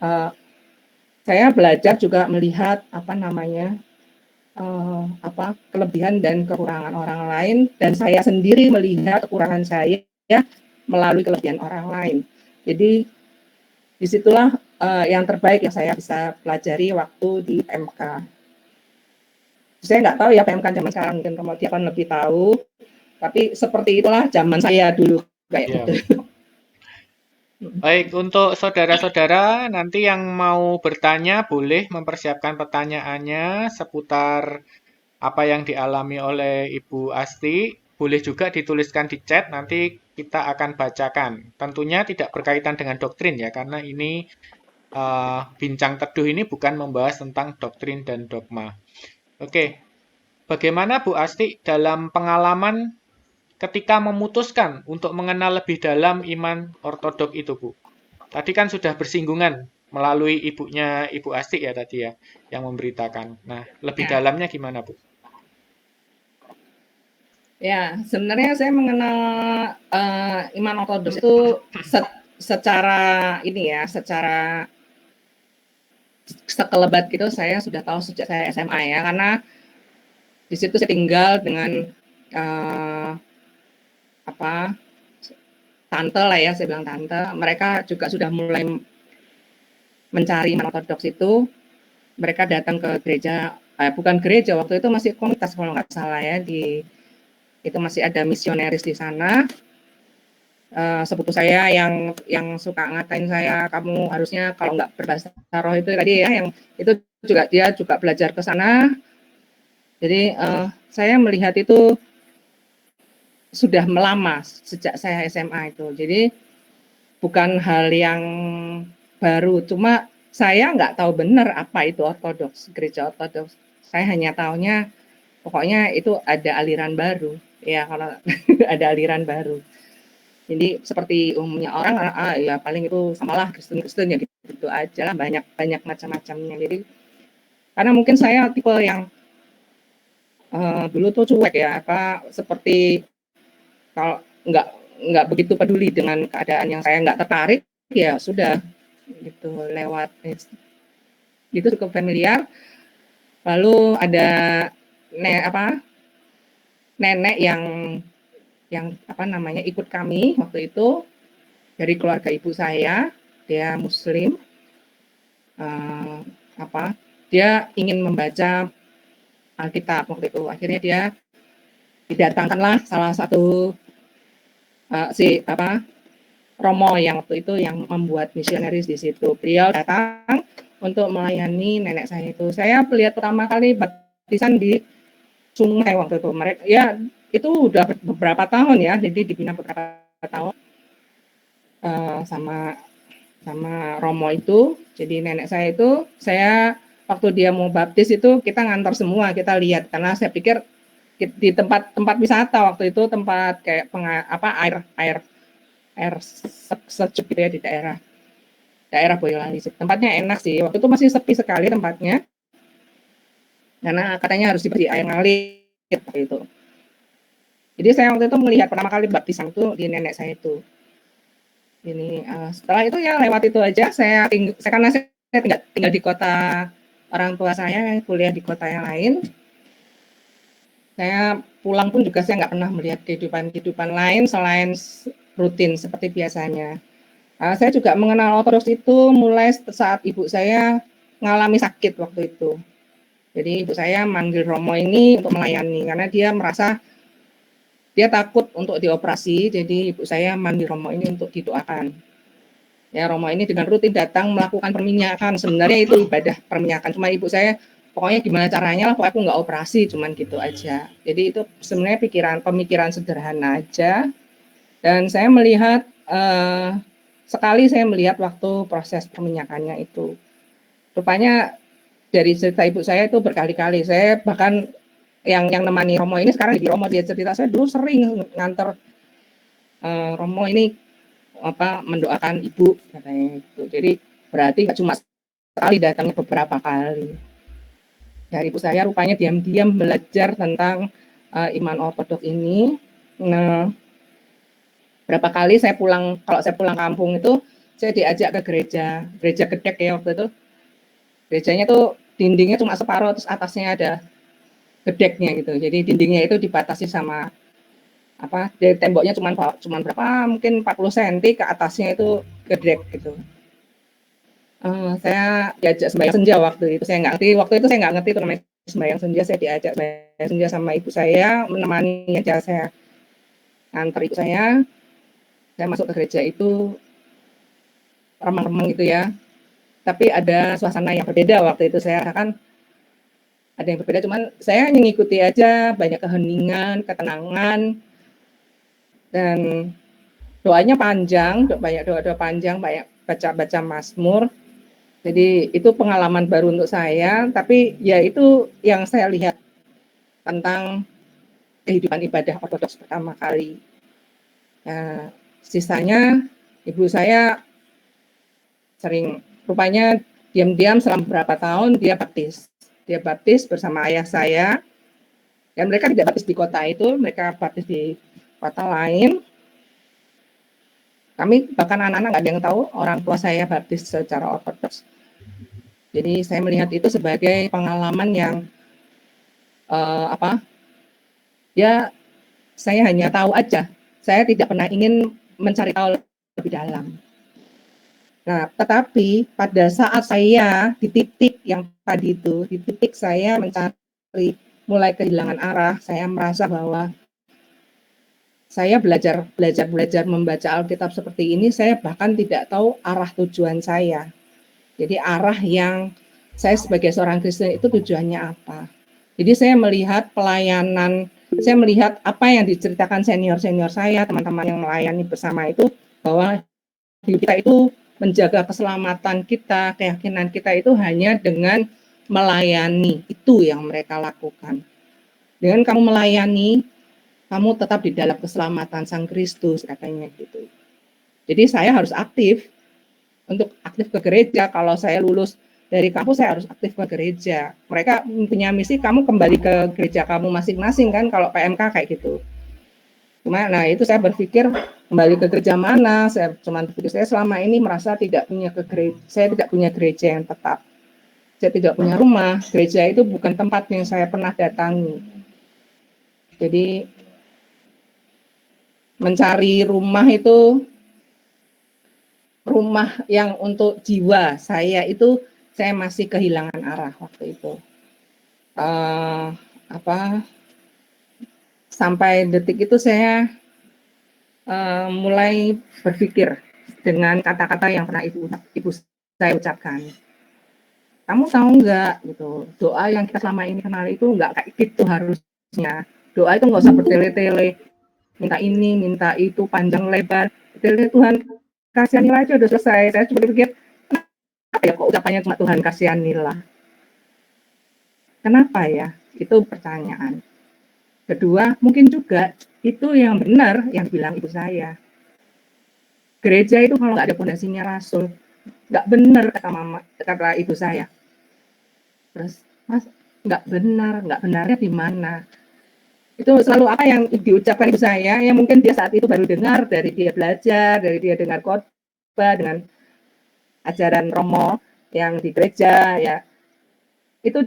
saya belajar juga melihat kelebihan dan kekurangan orang lain, dan saya sendiri melihat kekurangan saya melalui kelebihan orang lain. Jadi disitulah yang terbaik yang saya bisa pelajari waktu di PMK. Saya nggak tahu ya PMK zaman sekarang, mungkin Romo akan lebih tahu, tapi seperti itulah zaman saya dulu kayak Ya. gitu. Baik, untuk saudara-saudara nanti yang mau bertanya boleh mempersiapkan pertanyaannya seputar apa yang dialami oleh Ibu Asti. Boleh juga dituliskan di chat, nanti kita akan bacakan. Tentunya tidak berkaitan dengan doktrin ya, karena ini bincang teduh ini bukan membahas tentang doktrin dan dogma. Oke, bagaimana Bu Asti dalam pengalaman ketika memutuskan untuk mengenal lebih dalam iman ortodok itu, Bu? Tadi kan sudah bersinggungan melalui ibunya Ibu Asti ya tadi ya, yang memberitakan. Nah, lebih Ya. dalamnya gimana, Bu? Ya, sebenarnya saya mengenal iman ortodoks itu secara ini ya, secara sekelebat gitu saya sudah tahu sejak saya SMA ya, karena di situ saya tinggal dengan tante lah ya, saya bilang tante. Mereka juga sudah mulai mencari iman ortodoks itu. Mereka datang ke gereja, bukan gereja waktu itu masih komunitas kalau nggak salah ya, itu masih ada misioneris di sana. Sepupu saya yang suka ngatain saya, kamu harusnya kalau nggak berbahasa roh itu tadi ya, yang itu juga dia juga belajar ke sana. Jadi saya melihat itu sudah melama sejak saya SMA itu. Jadi bukan hal yang baru, cuma saya nggak tahu benar apa itu ortodoks, gereja ortodoks. Saya hanya tahunya pokoknya itu ada aliran baru. Ya kalau ada aliran baru. Jadi seperti umumnya orang, ya paling itu samalah Kristen-Kristen ya gitu aja lah, banyak macam-macamnya. Jadi karena mungkin saya tipe yang dulu tuh cuek ya, seperti kalau nggak begitu peduli dengan keadaan yang saya nggak tertarik, ya sudah gitu lewat itu cukup familiar. Lalu ada nenek yang ikut kami waktu itu dari keluarga ibu saya, dia Muslim, dia ingin membaca Alkitab waktu itu. Akhirnya dia didatangkanlah salah satu Romo yang waktu itu yang membuat misionaris di situ. Beliau datang untuk melayani nenek saya itu. Saya melihat pertama kali baptisan di sungai waktu itu. Mereka ya itu udah beberapa tahun ya, jadi dibina beberapa tahun sama Romo itu. Jadi nenek saya itu, saya waktu dia mau baptis itu kita ngantar semua, kita lihat karena saya pikir di tempat wisata waktu itu, tempat kayak air sejuk gitu ya di daerah Boyolali. Tempatnya enak sih. Waktu itu masih sepi sekali tempatnya. Karena katanya harus diberi air ngalir gitu. Jadi saya waktu itu melihat pertama kali baptisan itu di nenek saya itu. Ini setelah itu ya lewat itu aja karena saya tinggal di kota orang tua saya, kuliah di kota yang lain. Saya pulang pun juga saya nggak pernah melihat kehidupan lain selain rutin seperti biasanya. Saya juga mengenal ortodoks itu mulai saat ibu saya mengalami sakit waktu itu. Jadi ibu saya manggil Romo ini untuk melayani karena dia merasa dia takut untuk dioperasi. Jadi ibu saya manggil Romo ini untuk didoakan. Ya, Romo ini dengan rutin datang melakukan perminyakan. Sebenarnya itu ibadah perminyakan. Cuma ibu saya pokoknya gimana caranya lah, pokoknya aku nggak operasi, cuman gitu aja. Jadi itu sebenarnya pemikiran sederhana aja. Dan saya melihat sekali saya melihat waktu proses perminyakannya itu, rupanya dari cerita ibu saya itu berkali-kali. Saya bahkan yang nemani Romo ini sekarang di Romo, dia cerita saya dulu sering nganter Romo ini mendoakan ibu katanya itu. Jadi berarti nggak cuma sekali, datangnya beberapa kali. Dari ibu saya rupanya diam-diam belajar tentang iman ortodoks ini. Nah, berapa kali kalau saya pulang kampung itu, saya diajak ke gereja gedek ya waktu itu. Gerejanya tuh dindingnya cuma separuh, terus atasnya ada gedeknya gitu. Jadi dindingnya itu dibatasi sama dari temboknya cuma berapa, mungkin 40 cm, ke atasnya itu gedek gitu. Saya diajak sembahyang senja waktu itu, saya nggak ngerti itu namanya sembahyang senja, saya diajak sembahyang senja sama ibu saya, menemani aja, saya nganter ibu saya masuk ke gereja itu remang-remang gitu ya, tapi ada suasana yang berbeda waktu itu, saya rasakan ada yang berbeda, cuman saya mengikuti aja, banyak keheningan, ketenangan, dan doanya panjang, banyak doa-doa panjang, banyak baca-baca Mazmur. Jadi itu pengalaman baru untuk saya, tapi ya itu yang saya lihat tentang kehidupan ibadah ortodoks pertama kali. Nah, sisanya ibu saya sering, rupanya diam-diam selama beberapa tahun dia baptis. Dia baptis bersama ayah saya, dan mereka tidak baptis di kota itu, mereka baptis di kota lain. Kami bahkan anak-anak nggak ada yang tahu orang tua saya baptis secara ortodoks. Jadi saya melihat itu sebagai pengalaman yang ya saya hanya tahu aja. Saya tidak pernah ingin mencari tahu lebih dalam. Nah, tetapi pada saat saya di titik yang tadi itu, di titik saya mencari, mulai kehilangan arah, saya merasa bahwa saya belajar membaca Alkitab seperti ini, saya bahkan tidak tahu arah tujuan saya. Jadi arah yang saya sebagai seorang Kristen itu tujuannya apa. Jadi saya melihat pelayanan, saya melihat apa yang diceritakan senior-senior saya, teman-teman yang melayani bersama itu, bahwa hidup kita itu menjaga keselamatan kita, keyakinan kita itu hanya dengan melayani. Itu yang mereka lakukan. Dengan kamu melayani, kamu tetap di dalam keselamatan Sang Kristus, katanya gitu. Jadi saya harus aktif, untuk aktif ke gereja. Kalau saya lulus dari kampus, saya harus aktif ke gereja. Mereka punya misi, kamu kembali ke gereja kamu masing-masing kan, kalau PMK kayak gitu. Cuma, nah itu saya berpikir kembali ke gereja mana, saya cuma berpikir, saya selama ini merasa saya tidak punya gereja yang tetap. Saya tidak punya rumah, gereja itu bukan tempat yang saya pernah datangi. Jadi, mencari rumah itu, rumah yang untuk jiwa saya itu, saya masih kehilangan arah waktu itu. Sampai detik itu saya mulai berpikir dengan kata-kata yang pernah ibu saya ucapkan. Kamu tahu nggak gitu, doa yang kita selama ini kenal itu nggak kayak gitu harusnya. Doa itu nggak usah bertele-tele, minta ini, minta itu, panjang lebar. Tuhan kasihanilah aja udah selesai. Saya cuma berpikir, apa ya kok ucapannya cuma Tuhan kasihanilah? Kenapa ya? Itu pertanyaan. Kedua, mungkin juga itu yang benar yang bilang ibu saya. Gereja itu kalau nggak ada pondasinya rasul, nggak benar kata ibu saya. Terus, Mas, nggak benarnya di mana? Itu selalu apa yang diucapkan ibu saya, yang mungkin dia saat itu baru dengar, dari dia belajar, dari dia dengar khotbah dengan ajaran Romo yang di gereja, ya itu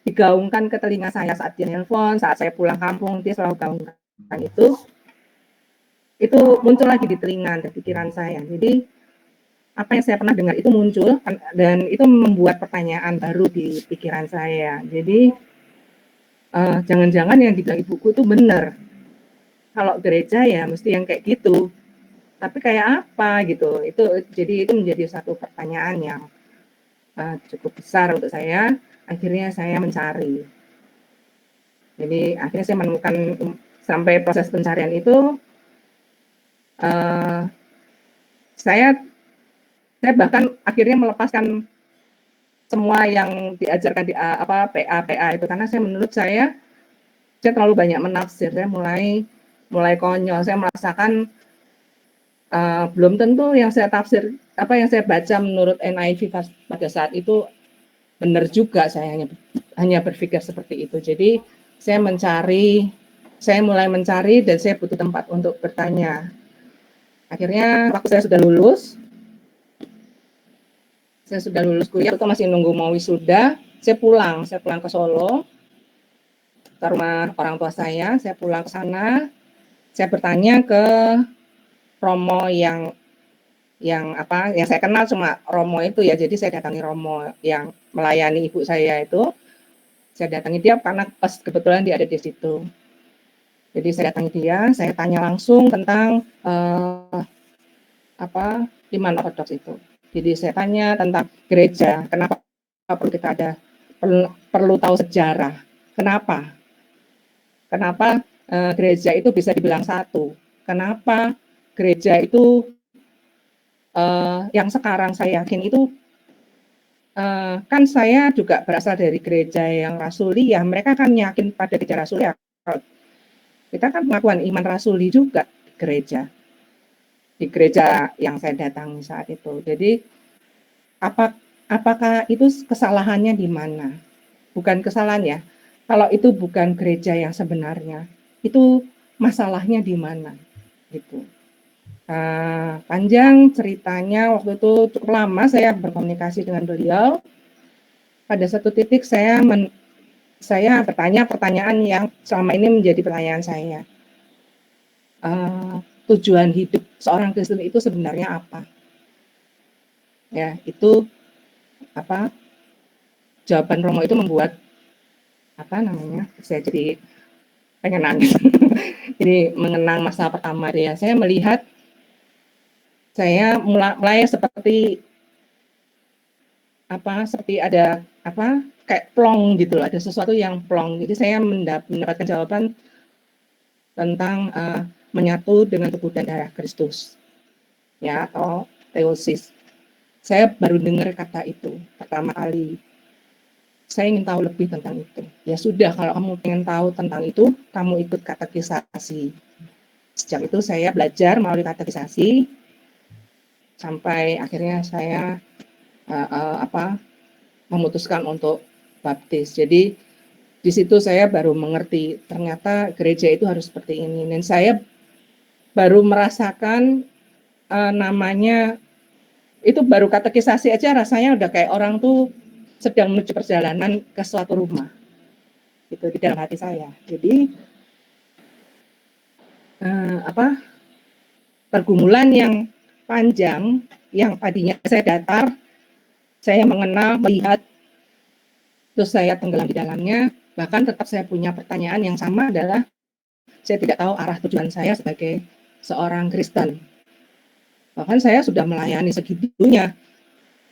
digaungkan ke telinga saya saat dia nelpon, saat saya pulang kampung, dia selalu gaungkan itu muncul lagi di telinga dan pikiran saya. Jadi apa yang saya pernah dengar itu muncul, dan itu membuat pertanyaan baru di pikiran saya. Jadi jangan-jangan yang dibilang ibuku itu benar. Kalau gereja ya mesti yang kayak gitu. Tapi kayak apa gitu? Jadi itu menjadi satu pertanyaan yang cukup besar untuk saya. Akhirnya saya mencari. Jadi akhirnya saya menemukan, sampai proses pencarian itu saya bahkan akhirnya melepaskan semua yang diajarkan di PA itu, karena menurut saya terlalu banyak menafsir. Saya mulai konyol. Saya merasakan belum tentu yang saya tafsir, yang saya baca menurut NIV pada saat itu benar juga. Saya hanya berpikir seperti itu. Jadi saya mulai mencari, dan saya butuh tempat untuk bertanya. Akhirnya waktu saya sudah lulus kuliah, itu masih nunggu mau wisuda, saya pulang ke Solo, ke rumah orang tua saya pulang ke sana, saya bertanya ke Romo yang yang saya kenal cuma Romo itu ya, jadi saya datangi Romo yang melayani ibu saya itu, saya datangi dia karena pas kebetulan dia ada di situ. Jadi saya datangi dia, saya tanya langsung tentang iman ortodoks itu. Jadi saya tanya tentang gereja, kenapa perlu kita perlu tahu sejarah, kenapa gereja itu bisa dibilang satu, kenapa gereja itu yang sekarang saya yakin itu kan saya juga berasal dari gereja yang rasuli ya, mereka kan yakin pada gereja rasuli ya. Kita kan melakukan iman rasuli juga di gereja yang saya datangi saat itu. Jadi apakah itu kesalahannya di mana? Bukan kesalahan ya. Kalau itu bukan gereja yang sebenarnya, itu masalahnya di mana? Gitu. Panjang ceritanya, waktu itu cukup lama saya berkomunikasi dengan beliau. Pada satu titik saya bertanya pertanyaan yang selama ini menjadi pertanyaan saya. Tujuan hidup seorang Kristen itu sebenarnya apa? Ya, itu jawaban Romo itu membuat saya jadi pengen nangis. Jadi mengenang masa pertama dia, saya melihat saya mulai seperti ada kayak plong gitu loh, ada sesuatu yang plong. Jadi saya mendapatkan jawaban tentang menyatu dengan tubuh dan darah Kristus, ya, atau teosis. Saya baru dengar kata itu pertama kali. Saya ingin tahu lebih tentang itu. Ya sudah, kalau kamu ingin tahu tentang itu, kamu ikut katekisasi. Sejak itu saya belajar melalui katekisasi sampai akhirnya saya memutuskan untuk baptis. Jadi di situ saya baru mengerti ternyata gereja itu harus seperti ini, dan saya baru merasakan namanya itu baru katekisasi aja rasanya udah kayak orang tuh sedang menuju perjalanan ke suatu rumah. Itu di dalam hati saya. Jadi pergumulan yang panjang, yang tadinya saya datar, saya mengenal, melihat, terus saya tenggelam di dalamnya, bahkan tetap saya punya pertanyaan yang sama adalah saya tidak tahu arah tujuan saya sebagai seorang Kristen. Bahkan saya sudah melayani segitunya.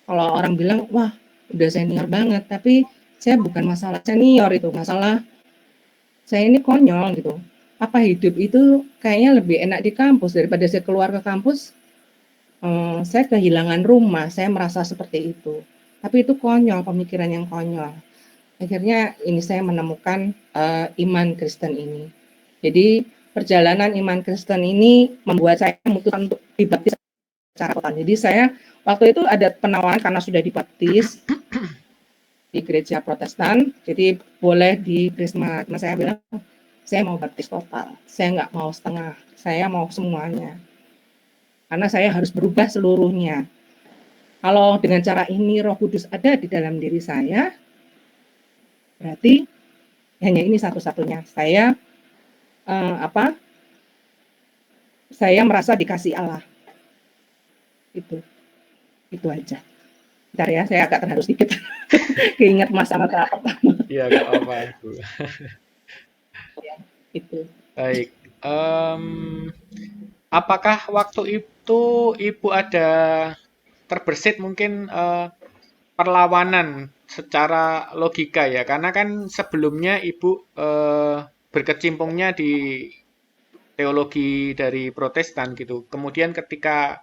Kalau orang bilang, wah udah senior banget, tapi saya bukan masalah senior itu, masalah saya ini konyol gitu. Apa hidup itu kayaknya lebih enak di kampus daripada saya keluar ke kampus. Saya kehilangan rumah, saya merasa seperti itu. Tapi itu konyol, pemikiran yang konyol. Akhirnya ini saya menemukan iman Kristen ini. Jadi perjalanan iman Kristen ini membuat saya memutuskan untuk dibaptis secara total. Jadi saya waktu itu ada penawaran karena sudah dibaptis di gereja Protestan, jadi boleh di Krisma. Saya bilang, saya mau baptis total, saya nggak mau setengah, saya mau semuanya. Karena saya harus berubah seluruhnya. Kalau dengan cara ini Roh Kudus ada di dalam diri saya, berarti hanya ini satu-satunya. Saya saya merasa dikasih Allah. Itu aja. Bentar ya, saya agak terharu sedikit. Keinget masa-masa pertama. Iya, nggak apa-apa, Bu. Ya, itu. Baik. Apakah waktu itu Ibu ada terbersit mungkin perlawanan secara logika ya? Karena kan sebelumnya Ibu berkecimpungnya di teologi dari Protestan gitu. Kemudian ketika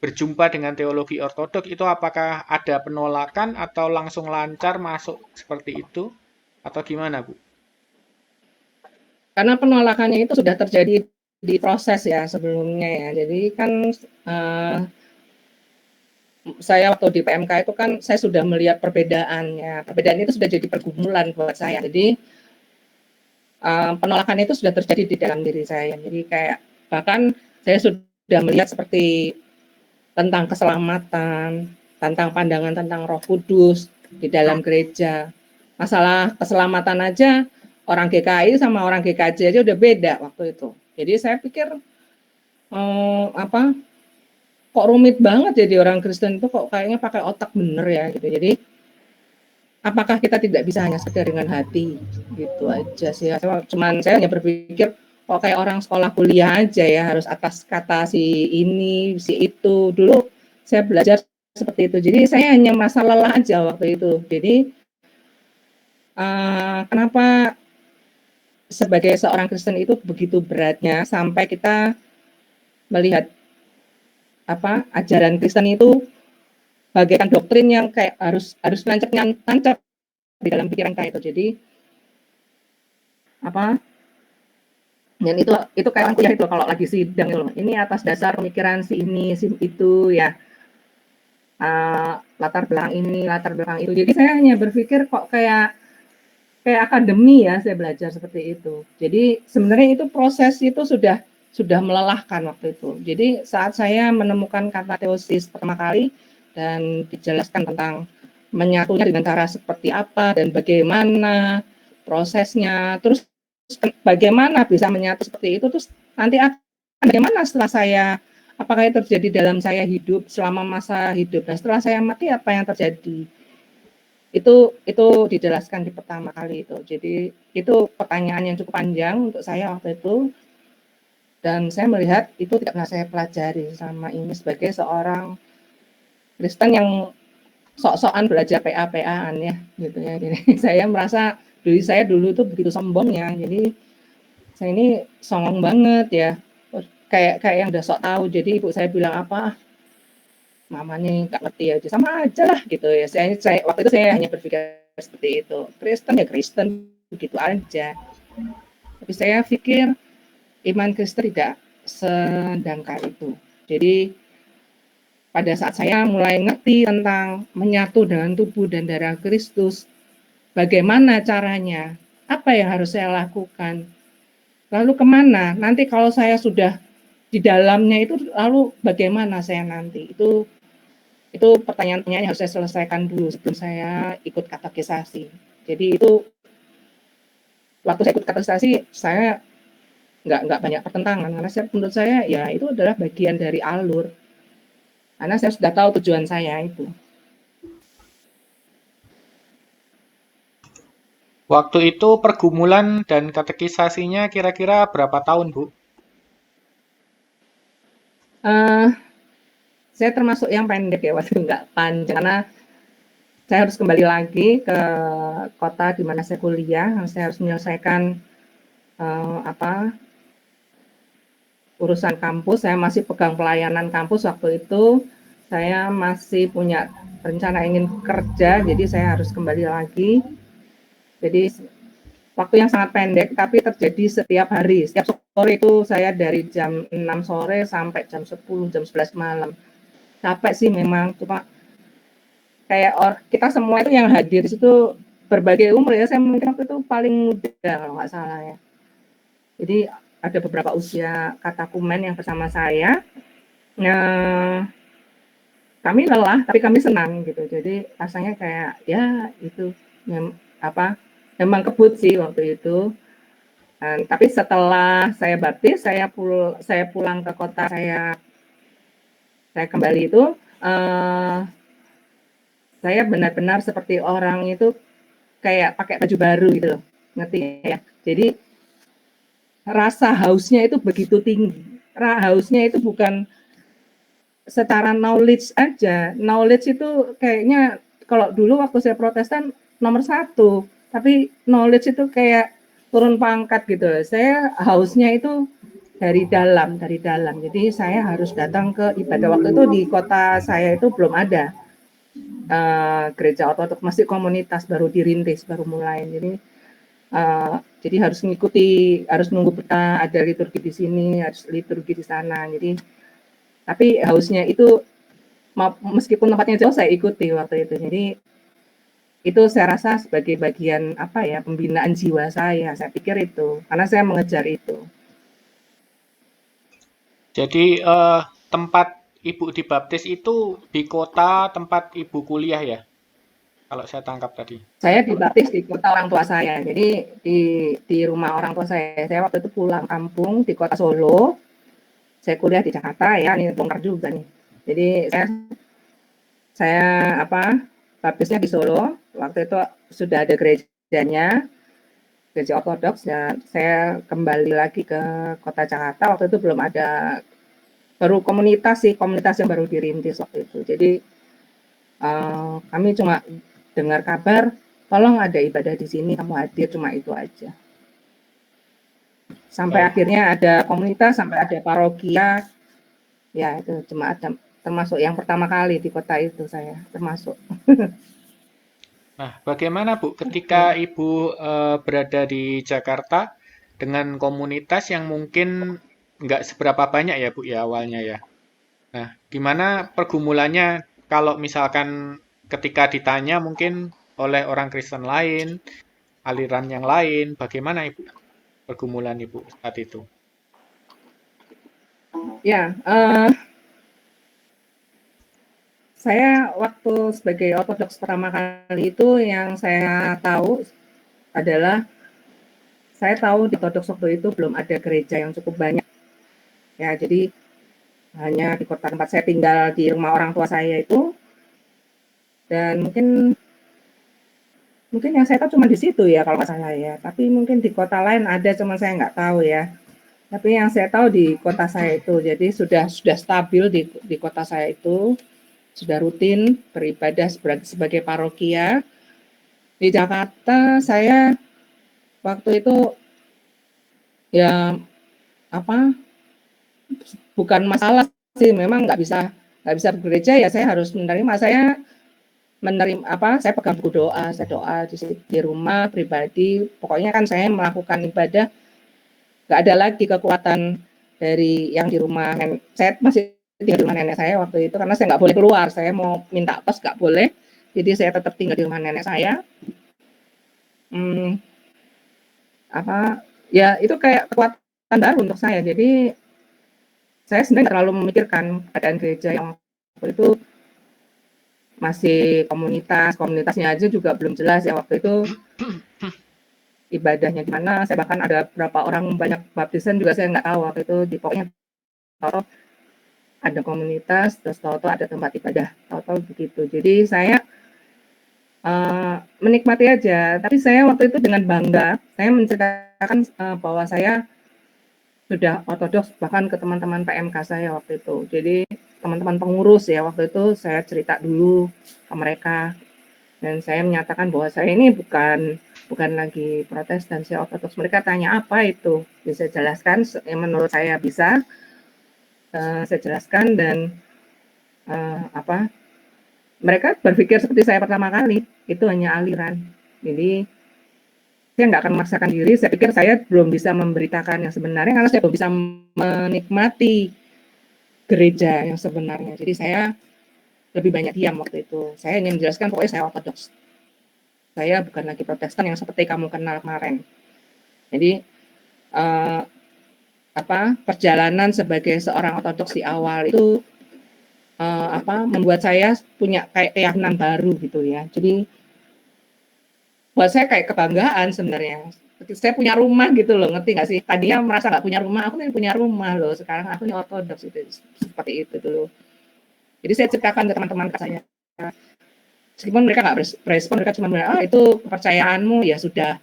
berjumpa dengan teologi ortodoks itu apakah ada penolakan atau langsung lancar masuk seperti itu? Atau gimana, Bu? Karena penolakannya itu sudah terjadi di proses ya sebelumnya ya. Jadi kan saya waktu di PMK itu kan saya sudah melihat perbedaannya. Perbedaan itu sudah jadi pergumulan buat saya. Jadi penolakan itu sudah terjadi di dalam diri saya. Jadi kayak bahkan saya sudah melihat seperti tentang keselamatan, tentang pandangan tentang Roh Kudus di dalam gereja. Masalah keselamatan aja orang GKI sama orang GKJ aja udah beda waktu itu. Jadi saya pikir kok rumit banget jadi orang Kristen itu, kok kayaknya pakai otak bener ya gitu. Jadi apakah kita tidak bisa hanya sekedar dengan hati, gitu aja sih. Cuman saya hanya berpikir kok kayak orang sekolah kuliah aja ya, harus atas kata si ini, si itu. Dulu saya belajar seperti itu. Jadi saya hanya merasa lelah aja waktu itu. Jadi kenapa sebagai seorang Kristen itu begitu beratnya sampai kita melihat ajaran Kristen itu bagaikan doktrin yang kayak harus nancap di dalam pikiran kita itu. Jadi dan itu kayak orang kuliah itu kalau lagi sidang itu, ini atas dasar pemikiran si ini si itu ya, latar belakang ini latar belakang itu. Jadi saya hanya berpikir kok kayak akademi ya saya belajar seperti itu. Jadi sebenarnya itu proses itu sudah melelahkan waktu itu. Jadi saat saya menemukan kata teosis pertama kali dan dijelaskan tentang menyatunya dengan cara seperti apa dan bagaimana prosesnya, terus bagaimana bisa menyatu seperti itu, terus nanti akan bagaimana setelah saya, apakah itu terjadi dalam saya hidup selama masa hidup, dan setelah saya mati apa yang terjadi. Itu dijelaskan di pertama kali itu. Jadi itu pertanyaan yang cukup panjang untuk saya waktu itu, dan saya melihat itu tidak pernah saya pelajari selama ini sebagai seorang Kristen yang sok-sokan belajar PA-PA-an ya gitu ya. Jadi saya merasa diri saya dulu itu begitu sombongnya. Jadi saya ini songong banget ya. Kayak yang udah sok tahu. Jadi ibu saya bilang apa, mamanya nggak ngerti aja, sama aja lah gitu ya. Saya waktu itu saya hanya berpikir seperti itu. Kristen ya Kristen begitu aja. Tapi saya pikir iman Kristen tidak sedangkal itu. Jadi pada saat saya mulai ngerti tentang menyatu dengan tubuh dan darah Kristus, bagaimana caranya, apa yang harus saya lakukan, lalu kemana, nanti kalau saya sudah di dalamnya itu, lalu bagaimana saya nanti, itu pertanyaan-pertanyaan yang harus saya selesaikan dulu sebelum saya ikut katekisasi. Jadi itu, waktu saya ikut katekisasi, saya nggak banyak pertentangan, karena menurut saya ya itu adalah bagian dari alur. Karena saya sudah tahu tujuan saya itu. Waktu itu pergumulan dan katekisasinya kira-kira berapa tahun, Bu? Saya termasuk yang pendek ya, waktu nggak panjang. Karena saya harus kembali lagi ke kota di mana saya kuliah. Saya harus menyelesaikan urusan kampus. Saya masih pegang pelayanan kampus waktu itu. Saya masih punya rencana ingin kerja, jadi saya harus kembali lagi. Jadi waktu yang sangat pendek, tapi terjadi setiap hari. Setiap sore itu saya dari jam 6 sore sampai jam 10, jam 11 malam. Capek sih memang, cuma kayak kita semua itu yang hadir itu berbagai umur ya. Saya mungkin waktu itu paling muda kalau nggak salah ya. Jadi ada beberapa usia katakumen yang bersama saya. Nah, kami lelah, tapi kami senang gitu. Jadi rasanya kayak ya itu memang kebut sih waktu itu. Tapi setelah saya baptis, saya pulang ke kota saya kembali itu, saya benar-benar seperti orang itu kayak pakai baju baru gitu loh, ngerti ya? Jadi rasa hausnya itu begitu tinggi. Hausnya itu bukan secara knowledge aja. Knowledge itu kayaknya kalau dulu waktu saya Protestan nomor 1, tapi knowledge itu kayak turun pangkat gitu. Saya hausnya itu dari dalam. Jadi saya harus datang ke ibadah. Waktu itu di kota saya itu belum ada gereja ortodoks, masih komunitas, baru dirintis, baru mulai. Jadi harus nunggu peta, ada liturgi di sini, harus liturgi di sana. Jadi tapi hausnya itu meskipun tempatnya jauh saya ikuti waktu itu. Jadi itu saya rasa sebagai bagian pembinaan jiwa saya pikir itu, karena saya mengejar itu. Jadi tempat Ibu dibaptis itu di kota tempat Ibu kuliah ya? Kalau saya tangkap tadi. Saya dibaptis di kota orang tua saya. Jadi di rumah orang tua saya. Saya waktu itu pulang kampung di kota Solo. Saya kuliah di Jakarta ya, ini bongkar juga nih. Jadi saya baptisnya di Solo. Waktu itu sudah ada gerejanya, gereja Ortodoks, dan saya kembali lagi ke kota Jakarta. Waktu itu belum ada, baru komunitas yang baru dirintis waktu itu. Jadi kami cuma dengar kabar, tolong ada ibadah di sini, kamu hadir, cuma itu aja. Sampai Baik. akhirnya ada komunitas, sampai ada parokia. Ya, itu jemaat termasuk yang pertama kali di kota itu saya termasuk. Nah, bagaimana Bu ketika Ibu berada di Jakarta dengan komunitas yang mungkin nggak seberapa banyak ya Bu ya awalnya ya. Nah, gimana pergumulannya kalau misalkan ketika ditanya mungkin oleh orang Kristen lain, aliran yang lain, bagaimana Ibu pergumulan Ibu saat itu? Ya, saya waktu sebagai Ortodoks pertama kali itu yang saya tahu adalah, saya tahu di Ortodoks waktu itu belum ada gereja yang cukup banyak. Ya, jadi hanya di kota tempat saya tinggal, di rumah orang tua saya itu, dan mungkin yang saya tahu cuma di situ ya kalau nggak salah ya. Tapi mungkin di kota lain ada, cuma saya nggak tahu ya. Tapi yang saya tahu di kota saya itu, jadi sudah stabil di kota saya itu, sudah rutin beribadah sebagai parokia. Di Jakarta saya waktu itu ya bukan masalah sih, memang nggak bisa bergereja ya, saya harus menerima. Saya pegang buku doa, saya doa di rumah pribadi. Pokoknya kan saya melakukan ibadah, nggak ada lagi kekuatan dari yang di rumah. Saya masih tinggal di rumah nenek saya waktu itu karena saya nggak boleh keluar. Saya mau minta kos nggak boleh, jadi saya tetap tinggal di rumah nenek saya. Ya itu kayak kekuatan baru untuk saya. Jadi saya sebenarnya nggak terlalu memikirkan keadaan gereja yang waktu itu, masih komunitasnya aja juga belum jelas ya waktu itu, ibadahnya di mana. Saya bahkan ada berapa orang banyak baptisan juga saya nggak tahu waktu itu. Pokoknya tahu ada komunitas, terus tahu ada tempat ibadah, tahu begitu. Jadi saya menikmati aja. Tapi saya waktu itu dengan bangga saya menceritakan bahwa saya sudah Ortodoks bahkan ke teman-teman PMK saya waktu itu. Jadi teman-teman pengurus ya waktu itu saya cerita dulu ke mereka, dan saya menyatakan bahwa saya ini bukan lagi Protestan, saya Ortodoks. Mereka tanya apa itu, bisa jelaskan yang menurut saya bisa saya jelaskan, dan mereka berpikir seperti saya pertama kali, itu hanya aliran. Jadi saya nggak akan memaksakan diri. Saya pikir saya belum bisa memberitakan yang sebenarnya karena saya belum bisa menikmati gereja yang sebenarnya. Jadi saya lebih banyak diam waktu itu. Saya ingin menjelaskan pokoknya saya Ortodoks. Saya bukan lagi Protestan yang seperti kamu kenal kemarin. Jadi perjalanan sebagai seorang Ortodoks di awal itu membuat saya punya kayak keyakinan baru gitu ya. Jadi buat saya kayak kebanggaan sebenarnya. Saya punya rumah gitu loh, ngerti nggak sih? Tadinya merasa nggak punya rumah, aku nih punya rumah loh. Sekarang aku nih Ortodoks itu, seperti itu dulu. Jadi saya ceritakan ke teman-teman saya. Meskipun mereka nggak berespon, mereka cuma bilang, itu kepercayaanmu, ya sudah.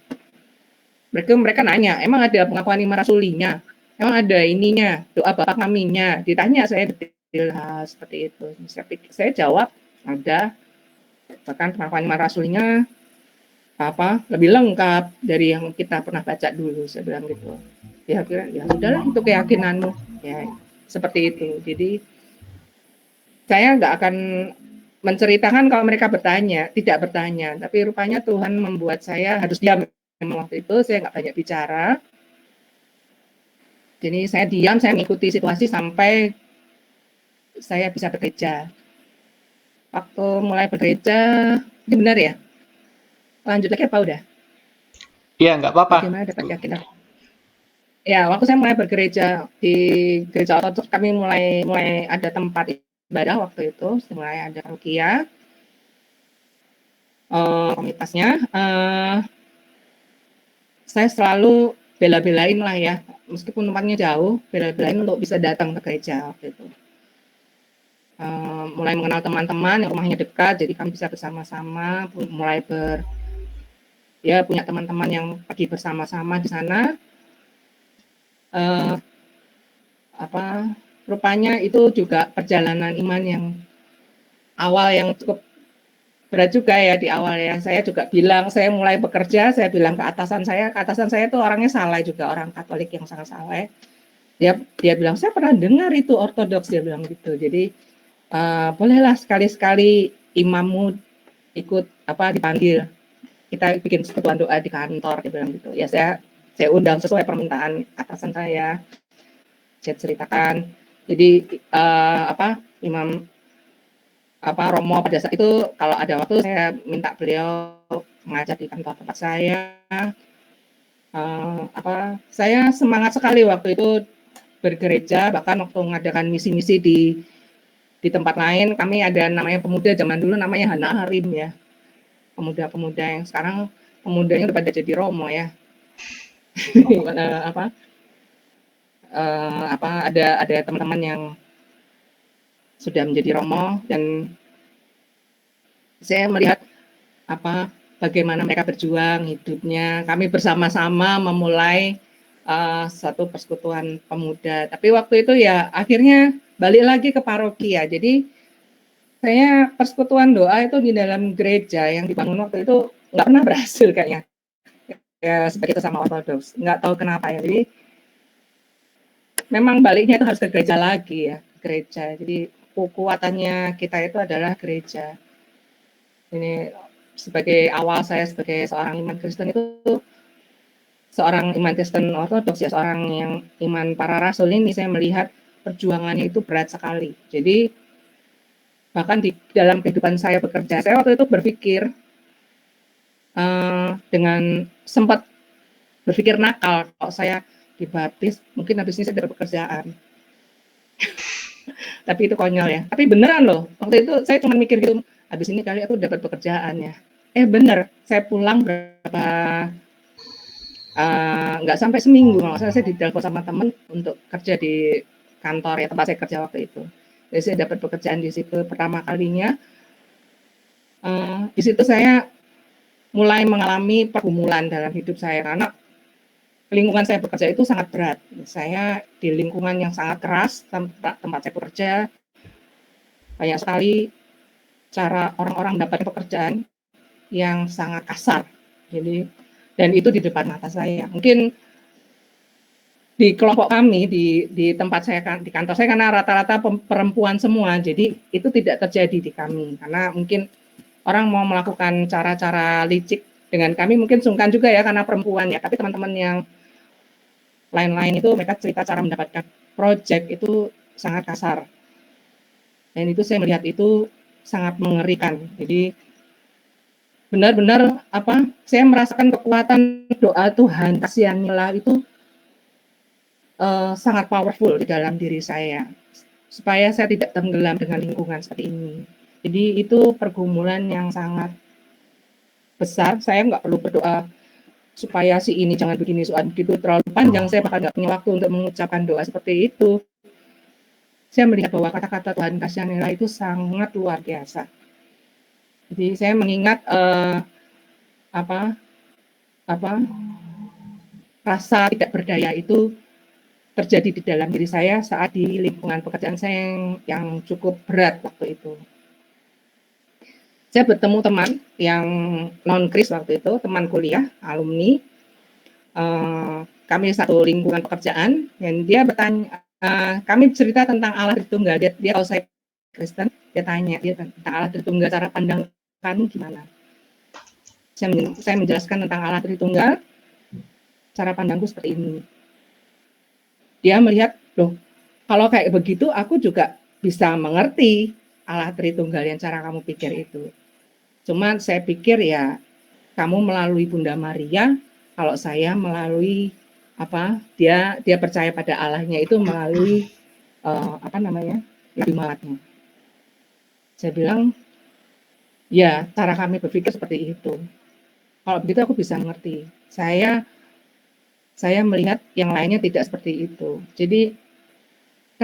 Mereka nanya, emang ada pengakuan lima rasulinya? Emang ada ininya, doa Bapak kaminya? Ditanya saya detail seperti itu. Saya jawab, ada. Bahkan pengakuan lima rasulinya lebih lengkap dari yang kita pernah baca dulu, saya bilang gitu. Ya kira ya sudahlah, itu keyakinanmu, ya seperti itu. Jadi saya nggak akan menceritakan kalau mereka tidak bertanya, tapi rupanya Tuhan membuat saya harus diam. Waktu itu saya nggak banyak bicara, jadi saya diam, saya mengikuti situasi sampai saya bisa bekerja. Waktu mulai bekerja, ini benar ya? Lanjut lagi apa udah? Iya, nggak apa-apa. Bagaimana dapat keyakinan? Ya, waktu saya mulai bergereja di gereja Ortodoks, kami mulai ada tempat ibadah waktu itu, mulai ada parokia, komunitasnya. Saya selalu bela-belain lah ya, meskipun tempatnya jauh, bela-belain untuk bisa datang ke gereja waktu itu. mulai mengenal teman-teman yang rumahnya dekat, jadi kami bisa bersama-sama mulai punya teman-teman yang pergi bersama-sama di sana. Rupanya itu juga perjalanan iman yang awal yang cukup berat juga ya di awal ya. Saya juga bilang, saya mulai bekerja, saya bilang ke atasan saya itu orangnya salah juga, orang Katolik yang sangat salah. Dia bilang, saya pernah dengar itu ortodoks, dia bilang gitu. Jadi bolehlah sekali-sekali imammu ikut dipanggil, kita bikin persekutuan doa di kantor, dia bilang gitu. Ya saya undang sesuai permintaan atasan saya ceritakan. Jadi Imam Romo pada saat itu kalau ada waktu saya minta beliau mengajar di kantor tempat saya. Saya semangat sekali waktu itu bergereja, bahkan waktu mengadakan misi-misi di tempat lain. Kami ada namanya pemuda, zaman dulu namanya Hana Harim ya, pemuda-pemuda yang sekarang pemudanya udah pada jadi Romo ya. Ada teman-teman yang sudah menjadi Romo, dan saya melihat bagaimana mereka berjuang hidupnya. Kami bersama-sama memulai satu persekutuan pemuda. Tapi waktu itu ya akhirnya balik lagi ke paroki ya. Jadi saya persekutuan doa itu di dalam gereja yang dibangun waktu itu nggak pernah berhasil kayaknya. Ya seperti itu sama ortodoks. Nggak tahu kenapa ya. Jadi memang baliknya itu harus ke gereja lagi ya. Gereja. Jadi kekuatannya kita itu adalah gereja. Ini sebagai awal saya sebagai seorang iman Kristen itu, seorang iman Kristen ortodoks ya, seorang yang iman para rasul ini, saya melihat perjuangannya itu berat sekali. Jadi bahkan di dalam kehidupan saya bekerja, saya waktu itu berpikir dengan sempat berpikir nakal, kalau saya dibaptis mungkin habis ini saya dapat pekerjaan. Tapi itu konyol ya. Tapi beneran loh, waktu itu saya cuma mikir gitu, habis ini kali aku dapat pekerjaan ya. Bener, saya pulang berapa nggak sampai seminggu, maksudnya saya ditelepon sama teman untuk kerja di kantor ya, tempat saya kerja waktu itu. Jadi saya dapat pekerjaan di situ pertama kalinya. Di situ saya mulai mengalami pergumulan dalam hidup saya, karena lingkungan saya bekerja itu sangat berat. Saya di lingkungan yang sangat keras, tempat saya bekerja, banyak sekali cara orang-orang mendapatkan pekerjaan yang sangat kasar. Jadi, dan itu di depan mata saya. Mungkin di kelompok kami, di tempat saya, di kantor saya, karena rata-rata perempuan semua, jadi itu tidak terjadi di kami. Karena mungkin orang mau melakukan cara-cara licik dengan kami, mungkin sungkan juga ya, karena perempuan ya. Tapi teman-teman yang lain-lain itu, mereka cerita cara mendapatkan proyek itu sangat kasar. Dan itu saya melihat itu sangat mengerikan. Jadi benar-benar saya merasakan kekuatan doa Tuhan, kasihanilah itu sangat powerful di dalam diri saya, supaya saya tidak tenggelam dengan lingkungan seperti ini. Jadi itu pergumulan yang sangat besar. Saya nggak perlu berdoa supaya si ini jangan begini, soal begitu terlalu panjang, saya bahkan nggak punya waktu untuk mengucapkan doa seperti itu. Saya melihat bahwa kata-kata Tuhan kasihanilah itu sangat luar biasa. Jadi saya mengingat rasa tidak berdaya itu terjadi di dalam diri saya saat di lingkungan pekerjaan saya yang cukup berat waktu itu. Saya bertemu teman yang non-Kris waktu itu, teman kuliah, alumni. Kami satu lingkungan pekerjaan, dan dia bertanya, kami cerita tentang Allah Tritunggal. Dia kalau saya Kristen, dia tanya tentang Allah Tritunggal, cara pandang kamu gimana? Saya menjelaskan tentang Allah Tritunggal, cara pandangku seperti ini. Dia melihat, loh, kalau kayak begitu aku juga bisa mengerti Allah Tritunggal yang cara kamu pikir itu. Cuman saya pikir ya, kamu melalui Bunda Maria, kalau saya melalui dia percaya pada Allahnya itu melalui Nabi Muhammadnya. Saya bilang, ya cara kami berpikir seperti itu. Kalau begitu aku bisa mengerti. Saya melihat yang lainnya tidak seperti itu. Jadi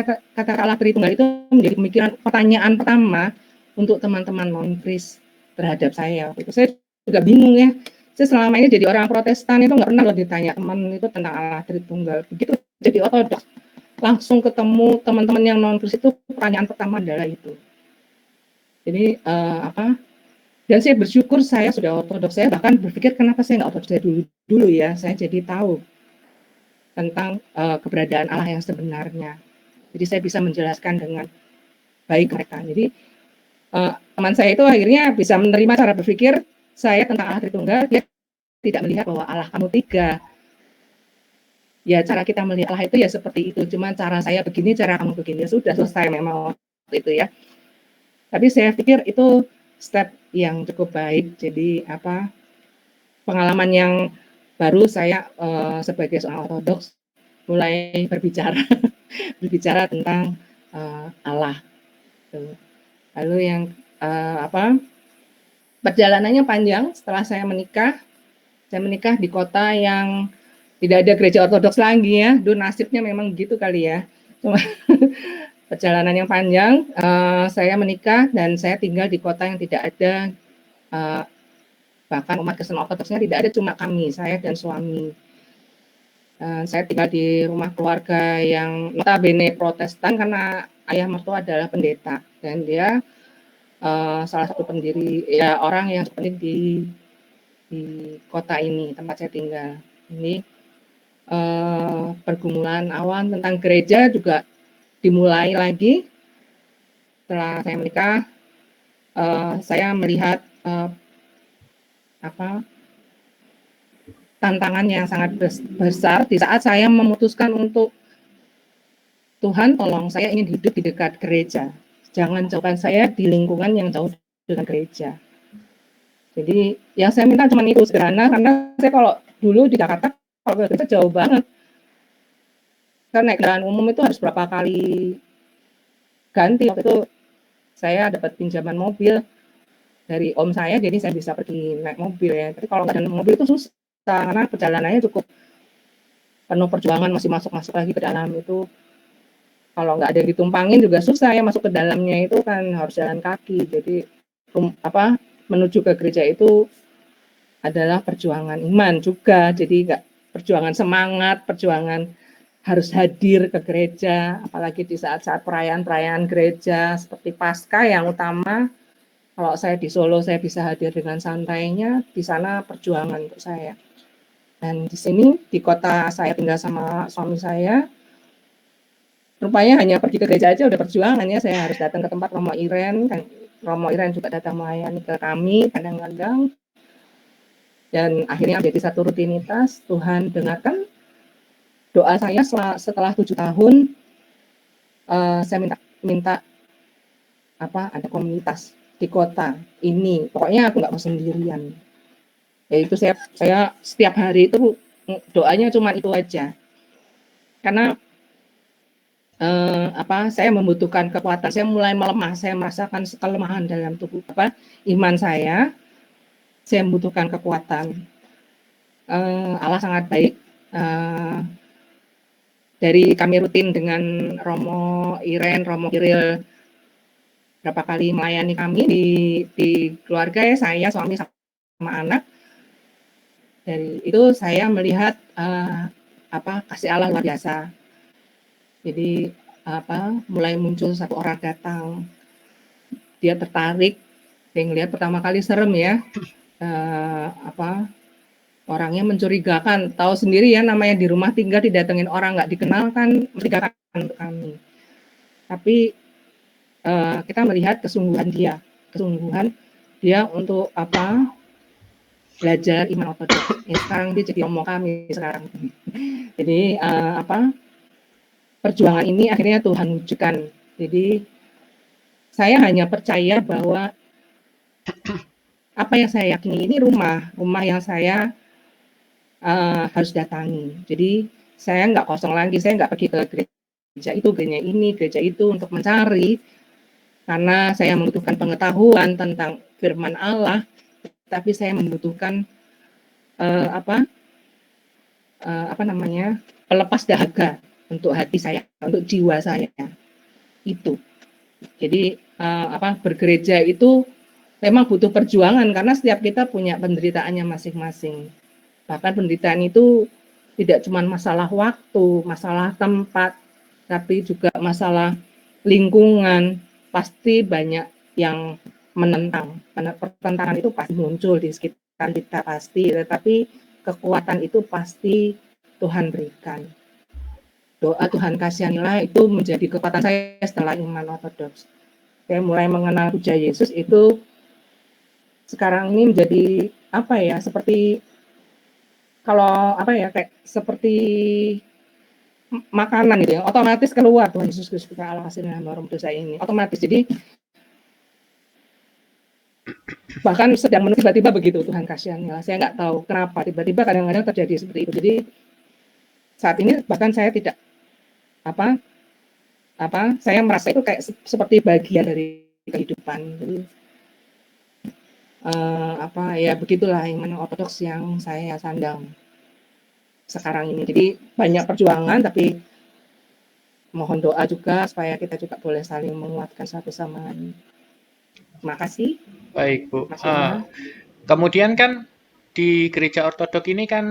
kata Allah Tritunggal itu menjadi pertanyaan pertama untuk teman-teman non-Kris terhadap saya. Itu saya juga bingung ya. Saya selama ini jadi orang Protestan itu nggak pernah loh ditanya teman itu tentang Allah Tritunggal. Begitu jadi Ortodoks, langsung ketemu teman-teman yang non-Kris itu pertanyaan pertama adalah itu. Jadi dan saya bersyukur saya sudah Ortodoks. Saya bahkan berpikir kenapa saya nggak Ortodoks dulu ya. Saya jadi tahu tentang keberadaan Allah yang sebenarnya. Jadi saya bisa menjelaskan dengan baik mereka. Jadi teman saya itu akhirnya bisa menerima cara berpikir saya tentang Allah Tritunggal. Dia tidak melihat bahwa Allah kamu tiga. Ya cara kita melihat Allah itu ya seperti itu. Cuma cara saya begini, cara kamu begini. Ya sudah selesai memang waktu itu ya. Tapi saya pikir itu step yang cukup baik. Jadi pengalaman yang baru saya sebagai seorang Ortodoks mulai berbicara tentang Allah. Lalu yang perjalanannya panjang. Setelah saya menikah di kota yang tidak ada gereja Ortodoks lagi ya. Duh, nasibnya memang gitu kali ya. Cuma perjalanan yang panjang. Saya menikah dan saya tinggal di kota yang tidak ada bahkan umat Kristen Ortodoksnya tidak ada, cuma kami, saya dan suami. Saya tinggal di rumah keluarga yang notabene Protestan karena ayah mertua adalah pendeta dan dia salah satu pendiri ya orang yang penting di kota ini tempat saya tinggal. Ini pergumulan awal tentang gereja juga dimulai lagi setelah saya menikah. Saya melihat tantangan yang sangat besar di saat saya memutuskan untuk Tuhan tolong saya ingin hidup di dekat gereja. Jangan jauhkan saya di lingkungan yang jauh dengan gereja. Jadi yang saya minta cuma itu sederhana karena saya kalau dulu di Jakarta kalau ke gereja jauh banget. Karena naik kendaraan umum itu harus berapa kali ganti. Waktu itu saya dapat pinjaman mobil dari om saya jadi saya bisa pergi naik mobil ya. Tapi kalau nggak ada mobil itu susah. Karena perjalanannya cukup penuh perjuangan, masih masuk lagi ke dalam itu. Kalau nggak ada yang ditumpangin juga susah ya, masuk ke dalamnya itu kan harus jalan kaki. Jadi menuju ke gereja itu adalah perjuangan iman juga. Jadi nggak perjuangan semangat, perjuangan harus hadir ke gereja, apalagi di saat-saat perayaan-perayaan gereja seperti Paskah yang utama. Kalau saya di Solo saya bisa hadir dengan santainya, di sana perjuangan untuk saya. Dan di sini, di kota saya tinggal sama suami saya, rupanya hanya pergi ke gereja aja udah perjuangan ya. Saya harus datang ke tempat Romo Iren, kan Romo Iren juga datang melayani ke kami kadang-kadang. Dan akhirnya menjadi satu rutinitas. Tuhan dengarkan doa saya setelah 7 tahun. Saya minta ada komunitas di kota ini. Pokoknya aku nggak mau sendirian. Yaitu saya setiap hari itu doanya cuma itu aja. Karena saya membutuhkan kekuatan. Saya mulai melemah, saya merasakan kelemahan dalam tubuh iman saya. Saya membutuhkan kekuatan. Allah sangat baik. Dari kami rutin dengan Romo Iren, Romo Kiril berapa kali melayani kami di keluarga ya, saya, suami sama anak. Dari itu saya melihat kasih Allah luar biasa. Jadi mulai muncul satu orang datang, dia tertarik, saya ngelihat pertama kali serem ya, orangnya mencurigakan, tahu sendiri ya namanya di rumah tinggal didatengin orang nggak dikenal kan mencurigakan untuk kami. Tapi kita melihat kesungguhan dia untuk belajar iman Ortodoks. Ya, sekarang dia jadi omong kami sekarang. Jadi perjuangan ini akhirnya Tuhan wujudkan. Jadi saya hanya percaya bahwa apa yang saya yakini ini rumah yang saya harus datangi. Jadi saya nggak kosong lagi, saya nggak pergi ke gereja itu, gereja itu untuk mencari, karena saya membutuhkan pengetahuan tentang firman Allah. Tapi saya membutuhkan pelepas dahaga. untuk hati saya, untuk jiwa saya itu. Jadi bergereja itu memang butuh perjuangan karena setiap kita punya penderitaannya masing-masing. Bahkan penderitaan itu tidak cuma masalah waktu, masalah tempat, tapi juga masalah lingkungan. Pasti banyak yang menentang. Karena pertentangan itu pasti muncul di sekitar kita pasti, tetapi kekuatan itu pasti Tuhan berikan. Doa Tuhan kasihanilah itu menjadi kekuatan saya setelah iman ortodoks. Saya mulai mengenal puja Yesus itu sekarang ini menjadi seperti kalau kayak seperti makanan gitu ya, otomatis keluar Tuhan Yesus Kristus Allah kasihanilah roh dosa ini otomatis. Jadi bahkan sedang menunggu tiba-tiba begitu Tuhan kasihanilah. Saya nggak tahu kenapa tiba-tiba kadang-kadang terjadi seperti itu. Jadi saat ini bahkan saya tidak saya merasa itu kayak seperti bagian dari kehidupan. Jadi begitulah iman ortodoks yang saya sandang sekarang ini. Jadi banyak perjuangan, tapi mohon doa juga supaya kita juga boleh saling menguatkan satu sama lain. Terima kasih. Baik, Bu. Mas Yona. Kemudian kan di gereja ortodok ini kan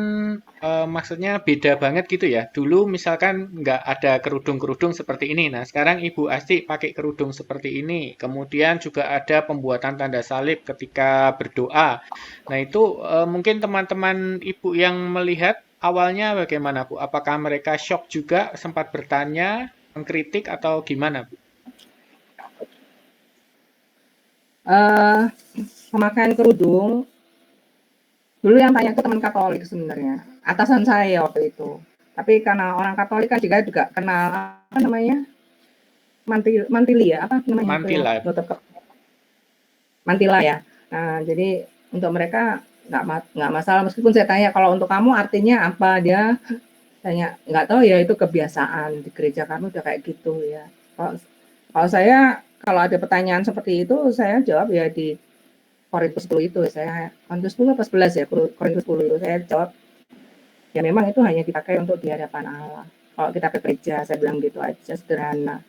maksudnya beda banget gitu ya. Dulu misalkan nggak ada kerudung-kerudung seperti ini. Nah, sekarang Ibu Asti pakai kerudung seperti ini. Kemudian juga ada pembuatan tanda salib ketika berdoa. Nah, itu mungkin teman-teman Ibu yang melihat awalnya bagaimana, Bu? Apakah mereka shock juga, sempat bertanya, mengkritik, atau gimana, Bu? Pemakaian kerudung dulu yang tanya itu teman Katolik sebenarnya, atasan saya waktu itu. Tapi karena orang Katolik kan juga kenal mantili ya, mantila ya. Nah, jadi untuk mereka nggak masalah, meskipun saya tanya kalau untuk kamu artinya apa, dia tanya nggak tahu ya, itu kebiasaan di gereja kami udah kayak gitu ya. Kalau saya kalau ada pertanyaan seperti itu saya jawab ya di Korintus 10 itu, saya Korintus 10 atau 11 ya, Korintus 10 itu saya jawab ya memang itu hanya dipakai untuk di hadapan Allah. Kalau kita ke gereja saya bilang gitu aja, sederhana.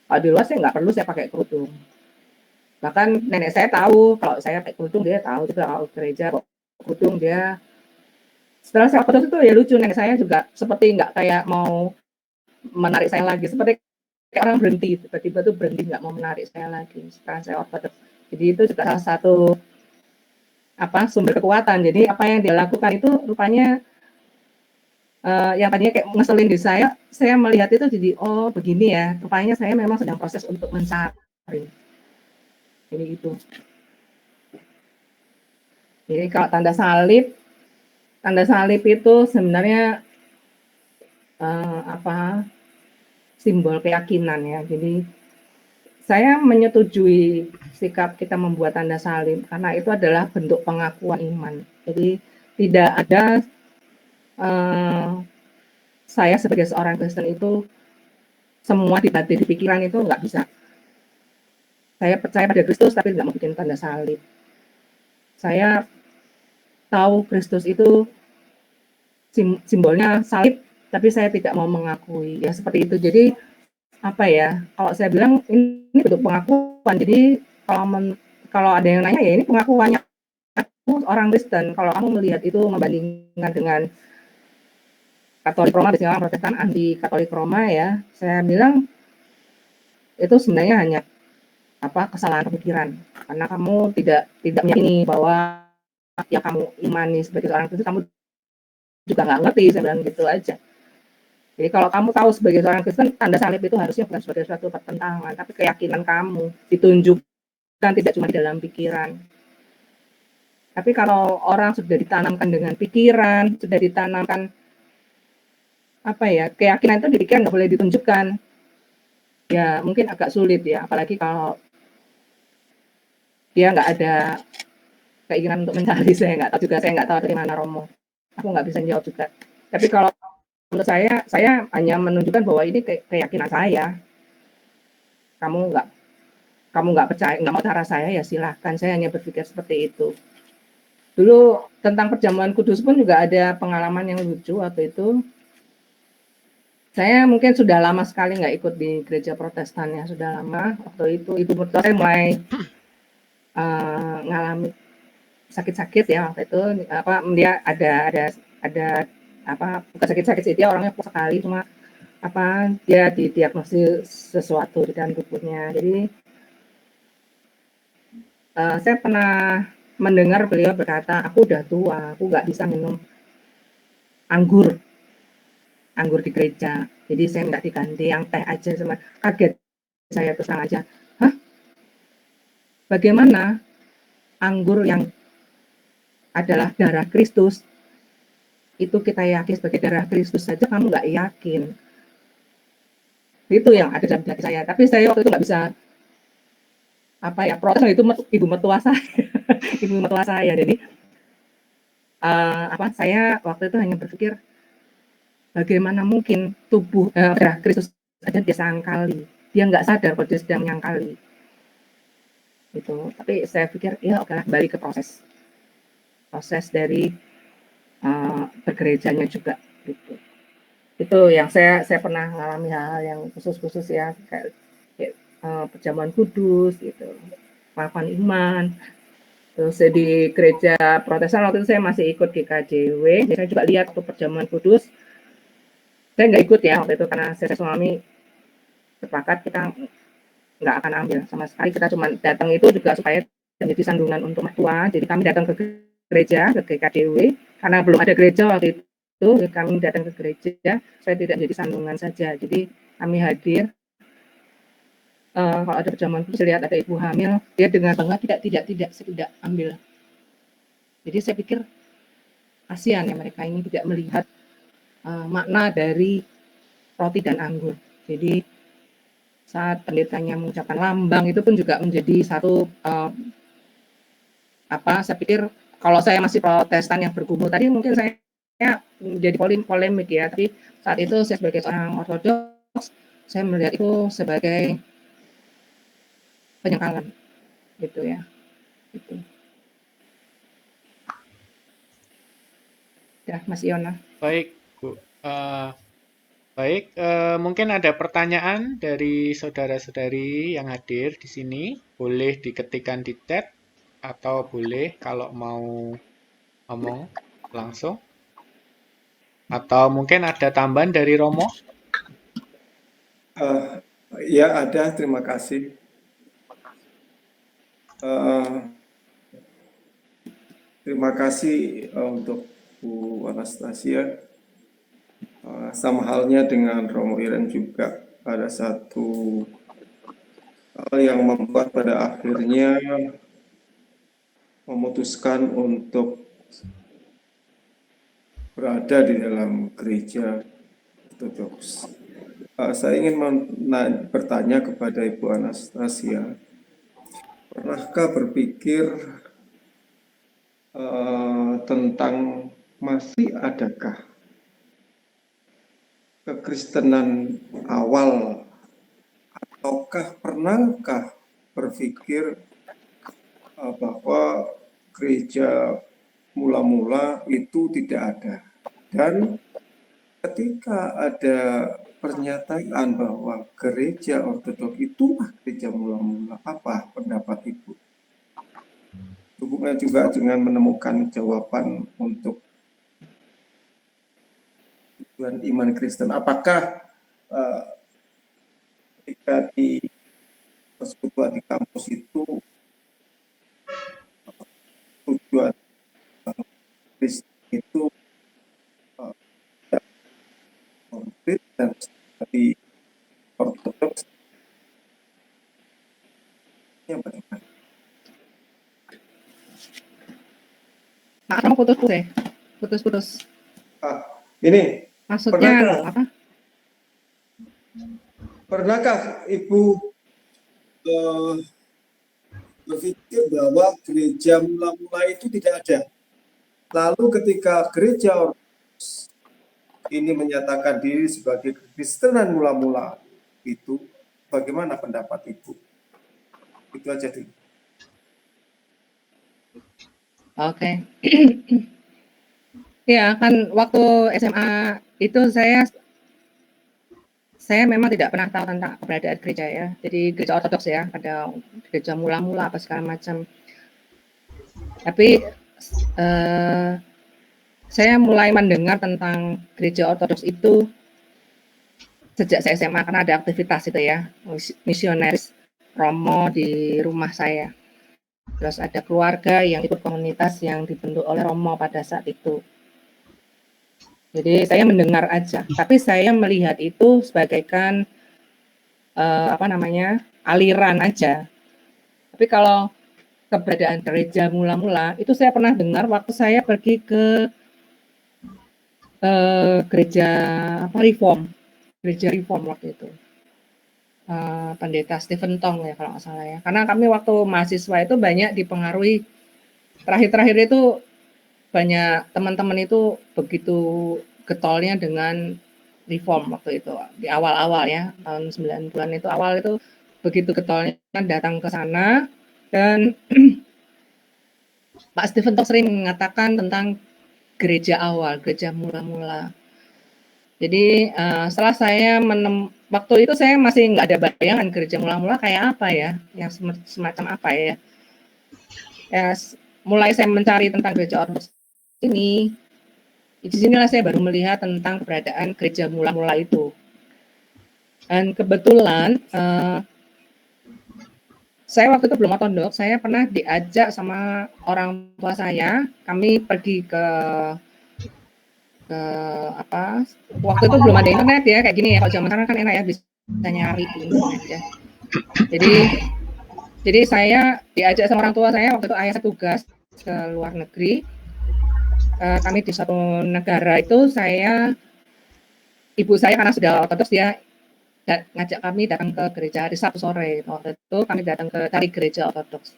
Kalau di luar saya nggak perlu saya pakai kerudung. Bahkan nenek saya tahu kalau saya pakai kerudung, dia tahu juga kalau gereja kok kerudung dia. Setelah saya ortodoks itu ya lucu, nenek saya juga seperti nggak kayak mau menarik saya lagi, seperti kayak orang berhenti, tiba-tiba tuh berhenti nggak mau menarik saya lagi setelah saya ortodoks. Jadi itu juga salah satu sumber kekuatan. Jadi apa yang dia lakukan itu rupanya yang tadinya kayak ngeselin di saya melihat itu jadi oh begini ya, rupanya saya memang sedang proses untuk mencari. Jadi itu. Jadi kalau tanda salib itu sebenarnya simbol keyakinan ya. Jadi saya menyetujui sikap kita membuat tanda salib karena itu adalah bentuk pengakuan iman. Jadi tidak ada saya sebagai seorang Kristen itu semua di pikiran itu nggak bisa. Saya percaya pada Kristus tapi nggak mau bikin tanda salib. Saya tahu Kristus itu simbolnya salib, tapi saya tidak mau mengakui. Ya seperti itu. Jadi kalau saya bilang ini bentuk pengakuan. Jadi kalau ada yang nanya ya ini pengakuannya aku orang Kristen. Kalau kamu melihat itu membandingkan dengan Katolik Roma, biasanya orang Protestan anti Katolik Roma ya, saya bilang itu sebenarnya hanya kesalahan pemikiran, karena kamu tidak meyakini bahwa yang kamu imani sebagai seorang Kristen, kamu juga nggak ngerti, saya bilang gitu aja. Jadi kalau kamu tahu sebagai seorang Kristen, tanda salib itu harusnya bukan sebagai suatu pertentangan, tapi keyakinan kamu ditunjukkan tidak cuma di dalam pikiran. Tapi kalau orang sudah ditanamkan dengan pikiran, sudah ditanamkan keyakinan itu di pikiran nggak boleh ditunjukkan, ya mungkin agak sulit ya, apalagi kalau dia nggak ada keinginan untuk mencari. Saya nggak tahu juga, saya nggak tahu dari mana Romo, aku nggak bisa jawab juga. Tapi kalau menurut saya hanya menunjukkan bahwa ini keyakinan saya. Kamu nggak percaya, nggak mau cara saya, ya silahkan. Saya hanya berpikir seperti itu. Dulu tentang perjamuan kudus pun juga ada pengalaman yang lucu waktu itu. Saya mungkin sudah lama sekali nggak ikut di gereja Protestan ya, sudah lama. Waktu itu ibu mertua saya mulai ngalami sakit-sakit ya waktu itu, apa dia ada apa bukan sakit-sakit sih, dia orangnya kuat sekali, cuma apa dia didiagnosis sesuatu di dalam tubuhnya. Jadi saya pernah mendengar beliau berkata, aku udah tua, aku nggak bisa minum anggur di gereja. Jadi saya minta diganti yang teh aja. Sama kaget saya terus terang aja. Hah? Bagaimana anggur yang adalah darah Kristus itu kita yakin sebagai darah Kristus saja kamu nggak yakin? Itu yang ada dalam hati saya. Tapi saya waktu itu nggak bisa apa ya protes, itu ibu mertua saya, ibu mertua saya. Jadi apa saya waktu itu hanya berpikir bagaimana mungkin tubuh darah Kristus saja dia sangkali, dia nggak sadar kalau dia sedang menyangkali itu. Tapi saya pikir ya oke, balik ke proses dari bergerejanya juga gitu. Itu yang saya pernah mengalami hal-hal yang khusus ya, kayak perjamuan kudus gitu, pengakuan iman. Terus di gereja Protestan waktu itu saya masih ikut GKJW, jadi saya juga lihat waktu perjamuan kudus. Saya nggak ikut ya waktu itu karena saya suami sepakat kita nggak akan ambil sama sekali. Kita cuma datang itu juga supaya menjadi sandungan untuk mertua. Jadi kami datang ke gereja, ke GKDW, karena belum ada gereja waktu itu, kami datang ke gereja, saya tidak jadi sandungan saja. Jadi kami hadir. Kalau ada perjamuan kudus, lihat ada ibu hamil, dia dengan bangga tidak, saya tidak ambil. Jadi saya pikir kasihan ya mereka ini tidak melihat makna dari roti dan anggur. Jadi saat pendetanya mengucapkan lambang itu pun juga menjadi satu saya pikir kalau saya masih Protestan yang bergumul tadi mungkin saya menjadi polemik ya, tapi saat itu saya sebagai seorang Ortodoks saya melihat itu sebagai penyangkalan gitu ya. Gitu. Ya, Mas Iona. Baik, Bu. Baik, mungkin ada pertanyaan dari saudara-saudari yang hadir di sini. Boleh diketikkan di chat atau boleh kalau mau ngomong langsung. Atau mungkin ada tambahan dari Romo? Ya ada, terima kasih. Terima kasih untuk Bu Anastasia. Sama halnya dengan Romo Iren juga, ada satu hal yang membuat pada akhirnya memutuskan untuk berada di dalam gereja Ortodoks. Saya ingin bertanya kepada Ibu Anastasia, pernahkah berpikir tentang masih adakah kekristenan awal, ataukah pernahkah berpikir bahwa gereja mula-mula itu tidak ada, dan ketika ada pernyataan bahwa gereja Ortodoks itulah gereja mula-mula, apa pendapat Ibu? Hubungan juga dengan menemukan jawaban untuk tujuan iman Kristen. Apakah ketika di persekutuan di kampus itu tujuan Kristen itu tidak konkret dan di Ortodoks yang bagaimana? Kamu putus-putus. Ini maksudnya apa? Pernahkah Ibu berpikir bahwa gereja mula-mula itu tidak ada, lalu ketika gereja Ortodoks ini menyatakan diri sebagai kekristenan mula-mula itu, bagaimana pendapat Ibu? Itu aja dulu. Oke. Ya kan waktu SMA itu saya saya memang tidak pernah tahu tentang keberadaan gereja ya. Jadi gereja ortodoks ya, ada gereja mula-mula apa segala macam. Tapi saya mulai mendengar tentang gereja ortodoks itu sejak saya SMA karena ada aktivitas itu ya, misionaris Romo di rumah saya. Terus ada keluarga yang ikut komunitas yang dibentuk oleh Romo pada saat itu. Jadi saya mendengar aja, tapi saya melihat itu sebagaikan aliran aja. Tapi kalau keberadaan gereja mula-mula itu saya pernah dengar waktu saya pergi ke gereja reform waktu itu. Pendeta Stephen Tong ya kalau nggak salah ya. Karena kami waktu mahasiswa itu banyak dipengaruhi, terakhir-terakhir itu banyak teman-teman itu begitu getolnya dengan reform waktu itu. Di awal-awal ya, tahun 90-an itu awal itu begitu getolnya datang ke sana dan Pak Stephen Tong sering mengatakan tentang gereja awal, gereja mula-mula. Jadi setelah saya waktu itu saya masih nggak ada bayangan gereja mula-mula kayak apa ya, yang semacam apa ya. Mulai saya mencari tentang gereja ortodoks ini, di sinilah saya baru melihat tentang keberadaan gereja mula-mula itu. Dan kebetulan saya waktu itu belum ortodoks, saya pernah diajak sama orang tua saya, kami pergi ke waktu itu belum ada internet ya kayak gini ya, kalau zaman sekarang kan enak ya bisa nyari di internet ya. Jadi saya diajak sama orang tua saya, waktu itu ayah saya tugas ke luar negeri, kami di satu negara itu, ibu saya karena sudah ortodoks dia ngajak kami datang ke gereja hari Sabtu sore. Waktu itu kami datang ke cari gereja ortodoks.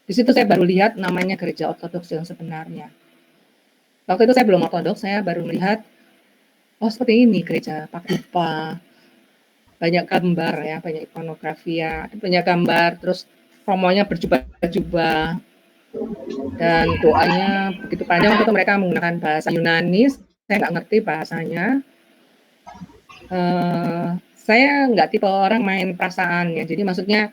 Di situ saya baru lihat namanya gereja ortodoks yang sebenarnya. Waktu itu saya belum ortodoks, saya baru melihat, oh seperti ini gereja pakai dupa, banyak gambar ya, banyak ikonografi ya, banyak gambar, terus romonya berjubah-jubah, dan doanya begitu panjang. Waktu itu mereka menggunakan bahasa Yunani, saya nggak ngerti bahasanya. Saya nggak tipe orang main perasaan ya, jadi maksudnya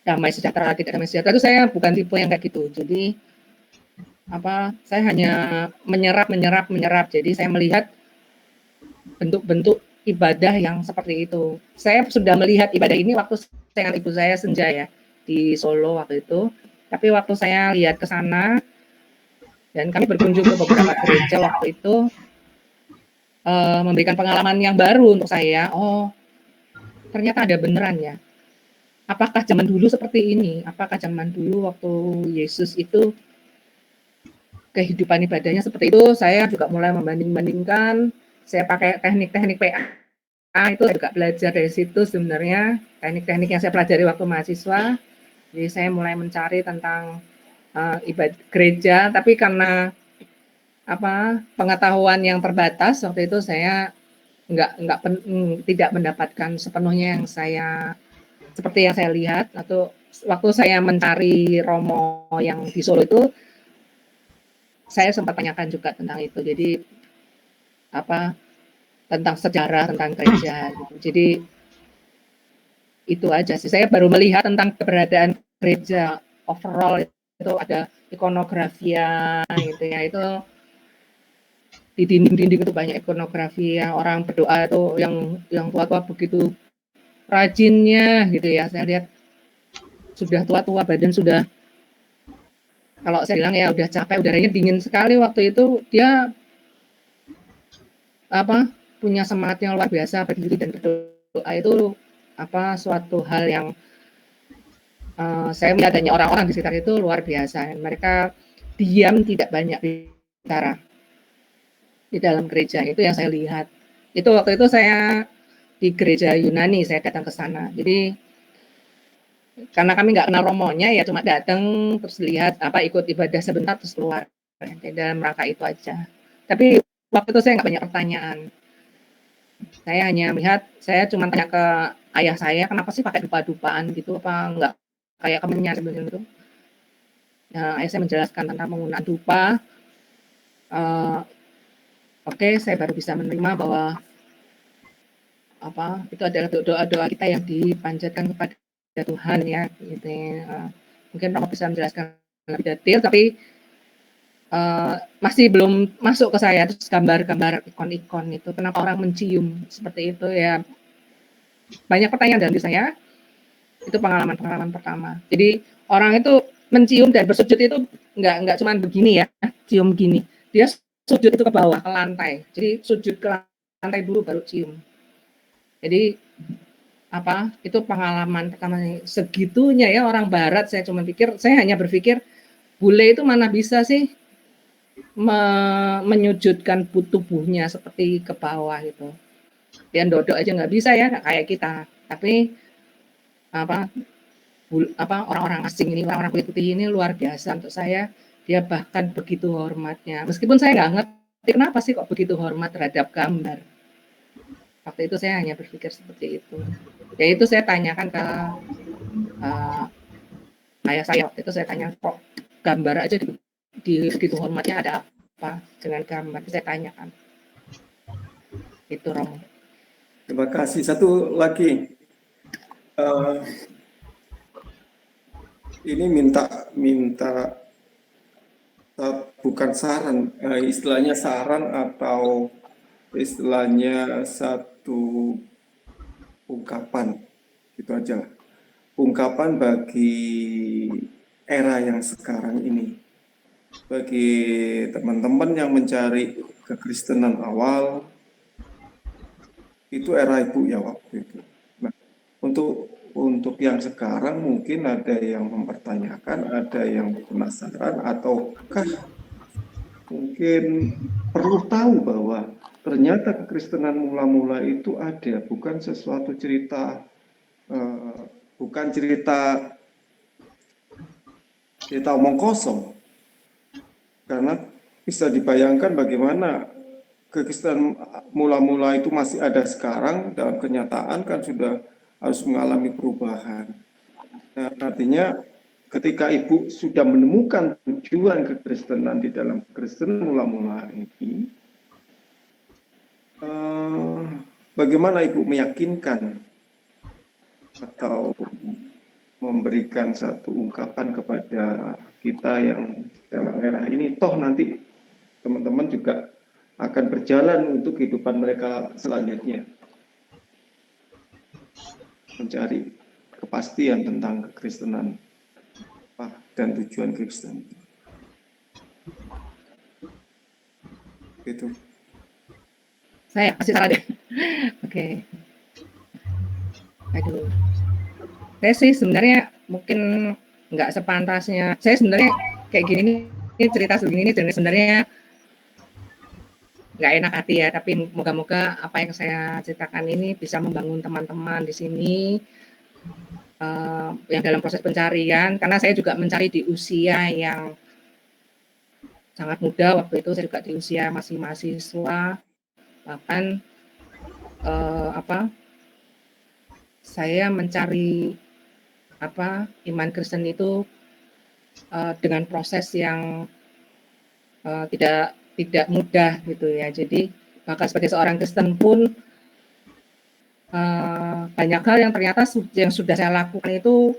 damai sejahtera, tidak damai sejahtera itu saya bukan tipe yang kayak gitu. Jadi saya hanya menyerap. Jadi saya melihat bentuk-bentuk ibadah yang seperti itu. Saya sudah melihat ibadah ini waktu saya dengan ibu saya senja ya di Solo waktu itu. Tapi waktu saya lihat ke sana dan kami berkunjung ke beberapa gereja waktu itu, memberikan pengalaman yang baru untuk saya. Oh, ternyata ada beneran ya. Apakah zaman dulu seperti ini? Apakah zaman dulu waktu Yesus itu kehidupan ibadahnya seperti itu? Saya juga mulai membanding-bandingkan. Saya pakai teknik-teknik PA itu saya juga belajar dari situ sebenarnya. Teknik-teknik yang saya pelajari waktu mahasiswa. Jadi saya mulai mencari tentang ibadah gereja, tapi karena pengetahuan yang terbatas waktu itu saya tidak mendapatkan sepenuhnya yang seperti yang saya lihat. Atau waktu saya mencari Romo yang di Solo itu, saya sempat tanyakan juga tentang itu. Jadi tentang sejarah, tentang gereja gitu. Jadi itu aja sih. Saya baru melihat tentang keberadaan gereja overall itu ada ikonografia gitu ya. Itu di dinding-dinding itu banyak ikonografi ya, orang berdoa itu yang tua-tua begitu rajinnya gitu ya. Saya lihat sudah tua-tua, badan sudah, kalau saya bilang ya udah capek, udaranya dingin sekali waktu itu. Dia punya semangat yang luar biasa, berdiri dan berdoa itu suatu hal yang saya melihat adanya orang-orang di sekitar itu luar biasa. Mereka diam, tidak banyak bicara di dalam gereja. Itu yang saya lihat. Itu waktu itu saya di gereja Yunani, saya datang ke sana. Jadi karena kami nggak kenal romonya ya, cuma datang terus lihat ikut ibadah sebentar terus keluar. Di dalam rangka itu aja. Tapi waktu itu saya nggak banyak pertanyaan. Saya hanya melihat, saya cuma tanya ke ayah saya, kenapa sih pakai dupa-dupaan gitu, apa enggak kayak kemenyan sebenarnya gitu. Nah, ayah saya menjelaskan tentang penggunaan dupa. Oke, saya baru bisa menerima bahwa itu adalah doa-doa kita yang dipanjatkan kepada Tuhan ya, gitu ya. Mungkin Romo bisa menjelaskan lebih detail, tapi masih belum masuk ke saya. Terus gambar-gambar ikon-ikon itu, kenapa orang mencium seperti itu ya? Banyak pertanyaan dalam diri saya. Itu pengalaman pertama. Jadi orang itu mencium dan bersujud itu nggak cuma begini ya, cium gini. Dia sujud itu ke bawah, ke lantai. Jadi sujud ke lantai dulu baru cium. Jadi itu pengalaman pertama segitunya ya orang Barat. Saya hanya berpikir bule itu mana bisa sih menyujudkan tubuhnya seperti ke bawah gitu. Dia dodok aja nggak bisa ya kayak kita. Tapi orang-orang asing ini, orang-orang kulit putih ini luar biasa untuk saya. Dia bahkan begitu hormatnya. Meskipun saya nggak ngerti kenapa sih kok begitu hormat terhadap gambar. Waktu itu saya hanya berpikir seperti itu. Ya itu saya tanyakan ke ayah saya. Waktu itu saya tanya, kok gambar aja di begitu hormatnya ada apa dengan gambar? Saya tanyakan. Itu Romo. Terima kasih. Satu lagi. Ini minta bukan saran, istilahnya saran atau istilahnya satu ungkapan, gitu aja. Ungkapan bagi era yang sekarang ini, bagi teman-teman yang mencari kekristenan awal, itu era ibu ya waktu itu. Nah, untuk yang sekarang mungkin ada yang mempertanyakan, ada yang penasaran, ataukah mungkin perlu tahu bahwa ternyata kekristenan mula-mula itu ada, bukan sesuatu cerita, bukan cerita omong kosong. Karena bisa dibayangkan bagaimana kekristenan mula-mula itu masih ada sekarang, dalam kenyataan kan sudah harus mengalami perubahan. Nah, artinya ketika Ibu sudah menemukan tujuan kekristenan di dalam kekristenan mula-mula ini, bagaimana Ibu meyakinkan atau memberikan satu ungkapan kepada kita yang dalam era ini, toh nanti teman-teman juga akan berjalan untuk kehidupan mereka selanjutnya, mencari kepastian tentang kekristenan dan tujuan Kristen. Gitu. Saya kasih salah deh. Oke. Aduh. Saya sih sebenarnya mungkin nggak sepantasnya. Saya sebenarnya kayak gini nih, cerita segini nih sebenarnya nggak enak hati ya. Tapi moga-moga apa yang saya ceritakan ini bisa membangun teman-teman di sini yang dalam proses pencarian. Karena saya juga mencari di usia yang sangat muda. Waktu itu saya juga di usia masih mahasiswa. Bahkan saya mencari iman Kristen itu dengan proses yang tidak mudah gitu ya. Jadi bahkan sebagai seorang Kristen pun banyak hal yang ternyata yang sudah saya lakukan itu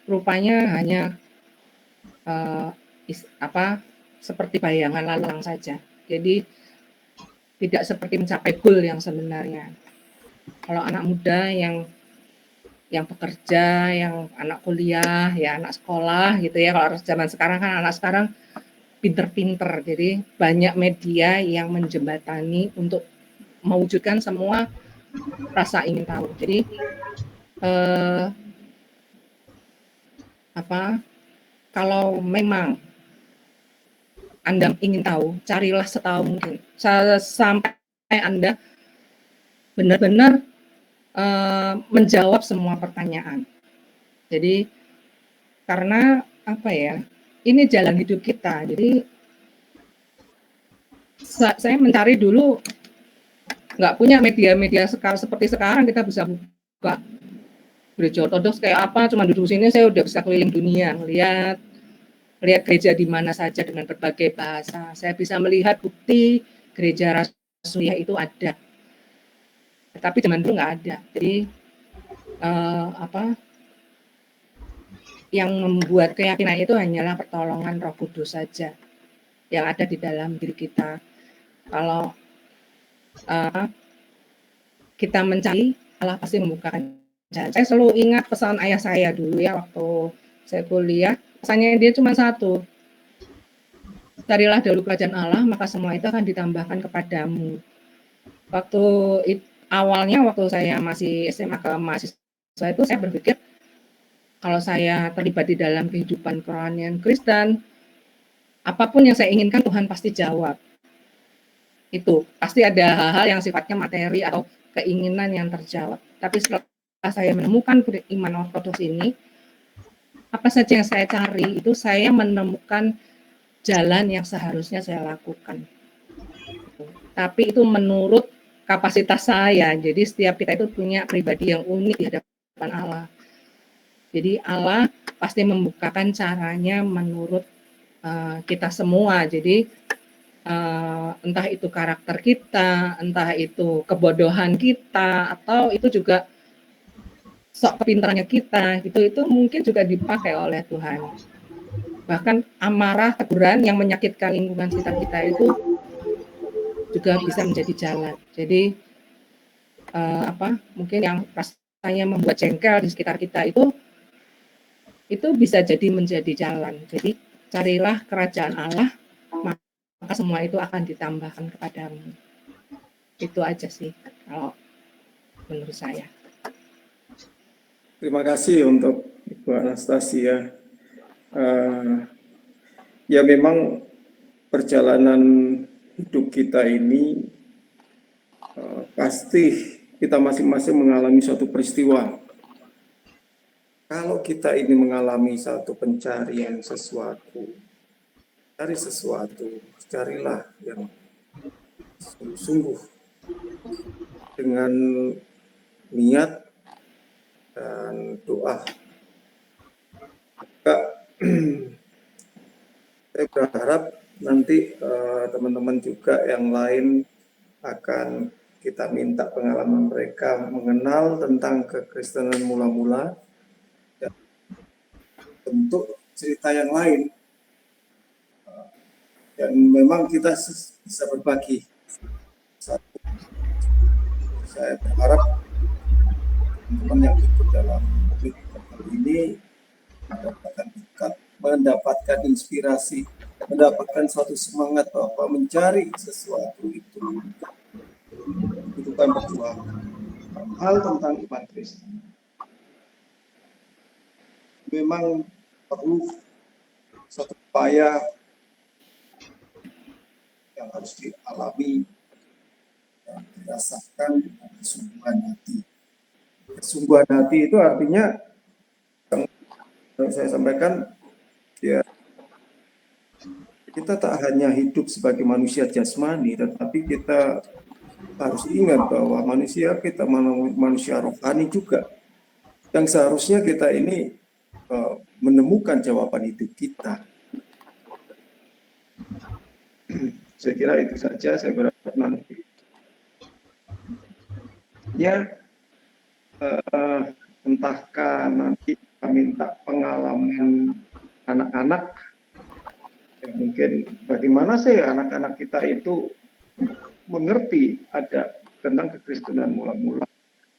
rupanya hanya seperti bayangan lalang saja. Jadi tidak seperti mencapai goal yang sebenarnya. Kalau anak muda yang bekerja, yang anak kuliah, ya anak sekolah gitu ya. Kalau zaman sekarang kan anak sekarang pinter-pinter, jadi banyak media yang menjembatani untuk mewujudkan semua rasa ingin tahu. Jadi kalau memang Anda ingin tahu, carilah setahu mungkin sampai Anda benar-benar menjawab semua pertanyaan. Jadi karena ini jalan hidup kita. Jadi saya mencari dulu, nggak punya media-media seperti sekarang kita bisa buka gereja ortodoks kayak apa, cuma duduk sini saya udah bisa keliling dunia, lihat gereja di mana saja dengan berbagai bahasa. Saya bisa melihat bukti gereja Rasuliah itu ada. Tapi zaman dulu nggak ada. Jadi yang membuat keyakinan itu hanyalah pertolongan Roh Kudus saja yang ada di dalam diri kita. Kalau kita mencari, Allah pasti membukakan jalan. Saya selalu ingat pesan ayah saya dulu ya, waktu saya kuliah, pesannya dia cuma satu, carilah dahulu kerajaan Allah, maka semua itu akan ditambahkan kepadamu. Waktu awalnya, waktu saya masih SMA ke mahasiswa itu, saya berpikir kalau saya terlibat di dalam kehidupan kerohanian Kristen, apapun yang saya inginkan Tuhan pasti jawab. Itu pasti ada hal-hal yang sifatnya materi atau keinginan yang terjawab. Tapi setelah saya menemukan iman ortodoks ini, apa saja yang saya cari itu saya menemukan jalan yang seharusnya saya lakukan. Tapi itu menurut kapasitas saya. Jadi setiap kita itu punya pribadi yang unik di hadapan Allah. Jadi Allah pasti membukakan caranya menurut kita semua. Jadi entah itu karakter kita, entah itu kebodohan kita, atau itu juga sok kepintarannya kita, itu mungkin juga dipakai oleh Tuhan. Bahkan amarah, teguran yang menyakitkan lingkungan sekitar kita itu juga bisa menjadi jalan. Jadi mungkin yang rasanya membuat jengkel di sekitar kita itu bisa jadi menjadi jalan. Jadi carilah kerajaan Allah, maka semua itu akan ditambahkan kepadamu. Itu aja sih kalau menurut saya. Terima kasih untuk Ibu Anastasia. Ya memang perjalanan hidup kita ini pasti kita masing-masing mengalami suatu peristiwa. Kalau kita ini mengalami satu pencarian sesuatu, cari sesuatu, carilah yang sungguh-sungguh dengan niat dan doa. Saya berharap nanti teman-teman juga yang lain akan kita minta pengalaman mereka mengenal tentang kekristenan mula-mula dan bentuk cerita yang lain. Dan memang kita bisa berbagi. Saya berharap teman-teman yang ikut dalam kali ini mendapatkan inspirasi, mendapatkan suatu semangat bahwa mencari sesuatu itu bukan perjuangan. Hal tentang iman Kristen memang perlu suatu upaya yang harus dialami dan dirasakan dengan kesungguhan hati. Kesungguhan hati itu artinya yang saya sampaikan, ya kita tak hanya hidup sebagai manusia jasmani, tetapi kita harus ingat bahwa manusia kita manusia rohani juga, yang seharusnya kita ini menemukan jawaban hidup kita. Saya kira itu saja. Saya berharap nanti ya entahkah nanti kita minta pengalaman anak-anak, ya mungkin bagaimana sih anak-anak kita itu mengerti ada tentang kekristenan mula-mula,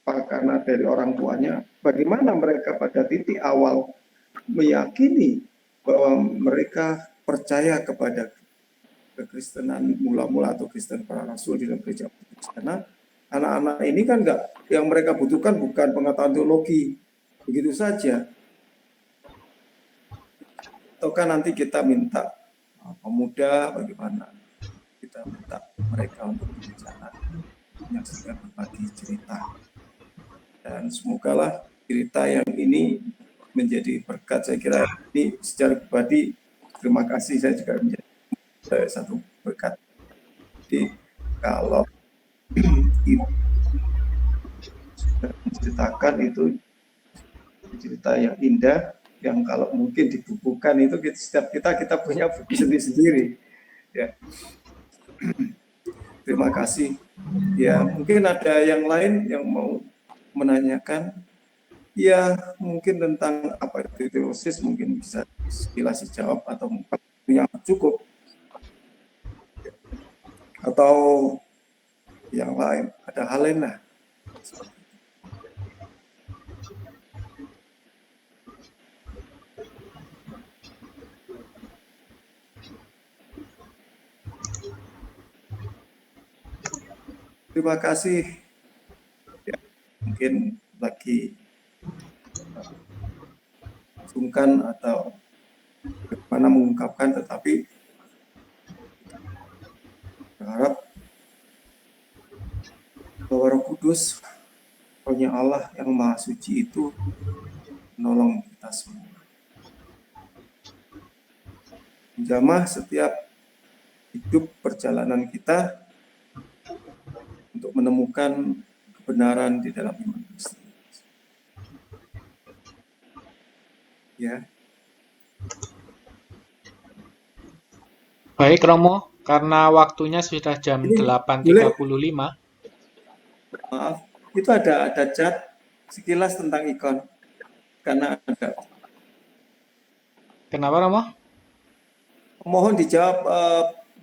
karena dari orang tuanya bagaimana mereka pada titik awal meyakini bahwa mereka percaya kepada kekristenan mula-mula atau Kristen para rasul di dalam gereja. Karena anak-anak ini kan enggak, yang mereka butuhkan bukan pengetahuan teologi begitu saja. Ataukah nanti kita minta pemuda, bagaimana kita minta mereka untuk berbicara, menyaksikan berbagi cerita, dan semogalah cerita yang ini menjadi berkat. Saya kira ini secara pribadi terima kasih, saya juga menjadi satu berkat. Jadi kalau menceritakan itu cerita yang indah, yang kalau mungkin dibukukan itu setiap kita punya buku sendiri-sendiri. Ya. Terima kasih Ya, mungkin ada yang lain yang mau menanyakan. Ya, mungkin tentang apa itu teosis mungkin bisa sekilas dijawab atau yang cukup atau yang lain. Ada hal lain lah. Terima kasih. Ya, mungkin lagi sungkan atau bagaimana mengungkapkan, tetapi berharap bahwa Roh Kudus, Rohnya Allah yang Maha Suci itu menolong kita semua. Menjamah setiap hidup perjalanan kita untuk menemukan kebenaran di dalam iman Kristen. Ya, Baik Romo, karena waktunya sudah jam ini boleh 8.35. maaf, itu ada chat sekilas tentang ikon karena ada. Kenapa Romo? Mohon dijawab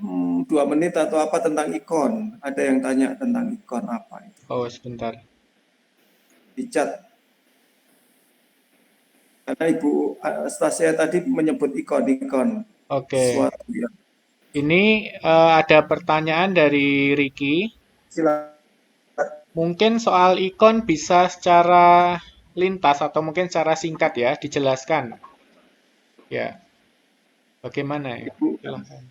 2 menit atau apa tentang ikon. Ada yang tanya tentang ikon apa itu Oh, sebentar. di chat. Karena Ibu Stasia tadi menyebut ikon-ikon Oke. sesuatu yang Ini ada pertanyaan dari Ricky. silakan. Mungkin soal ikon bisa secara lintas atau mungkin secara singkat ya, dijelaskan. Ya, bagaimana ya? Ibu Silahkan.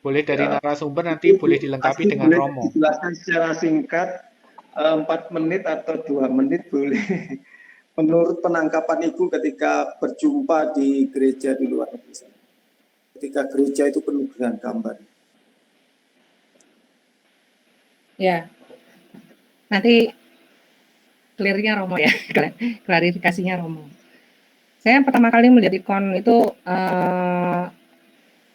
Boleh dari ya, narasumber, nanti itu boleh dilengkapi pasti dengan boleh Romo. dijelaskan secara singkat 4 menit atau 2 menit boleh. Menurut penangkapan Ibu ketika berjumpa di gereja di luar negeri, ketika gereja itu penuh dengan gambar. Ya, nanti clear-nya Romo ya, klarifikasinya Romo. Saya pertama kali melihat ikon itu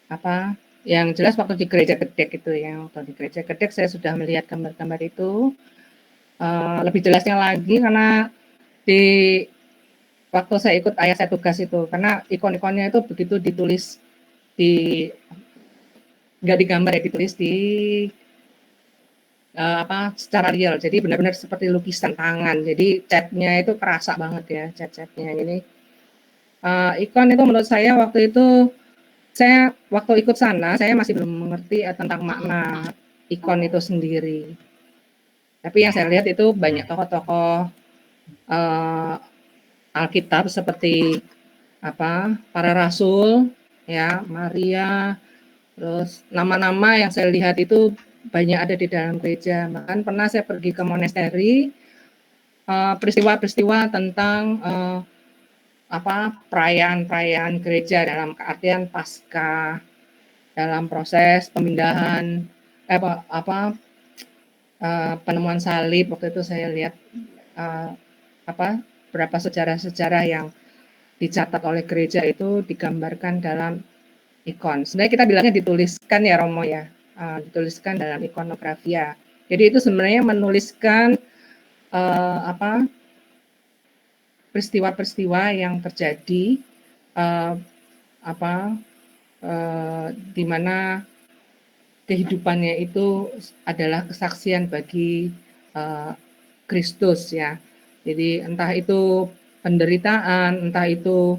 apa? Yang jelas waktu di gereja Gedek itu ya, waktu di gereja Gedek saya sudah melihat gambar-gambar itu. Lebih jelasnya lagi karena di waktu saya ikut ayah saya tugas itu, karena ikon-ikonnya itu begitu ditulis di nggak digambar ya, ditulis di apa secara real. Jadi benar-benar seperti lukisan tangan. Jadi catnya itu kerasa banget ya, cat-catnya ini. Ikon itu menurut saya waktu itu saya waktu ikut sana saya masih belum mengerti tentang makna ikon itu sendiri. Tapi yang saya lihat itu banyak tokoh-tokoh uh, Alkitab seperti apa para rasul ya, Maria, terus nama-nama yang saya lihat itu banyak ada di dalam gereja. Bahkan pernah saya pergi ke monasteri, peristiwa-peristiwa tentang apa perayaan-perayaan gereja dalam artian pasca, dalam proses pemindahan penemuan salib. Waktu itu saya lihat apa berapa sejarah-sejarah yang dicatat oleh gereja itu digambarkan dalam ikon. Sebenarnya kita bilangnya dituliskan ya Romo ya, dituliskan dalam ikonografia. Jadi itu sebenarnya menuliskan apa peristiwa-peristiwa yang terjadi apa di mana kehidupannya itu adalah kesaksian bagi Kristus ya. Jadi entah itu penderitaan, entah itu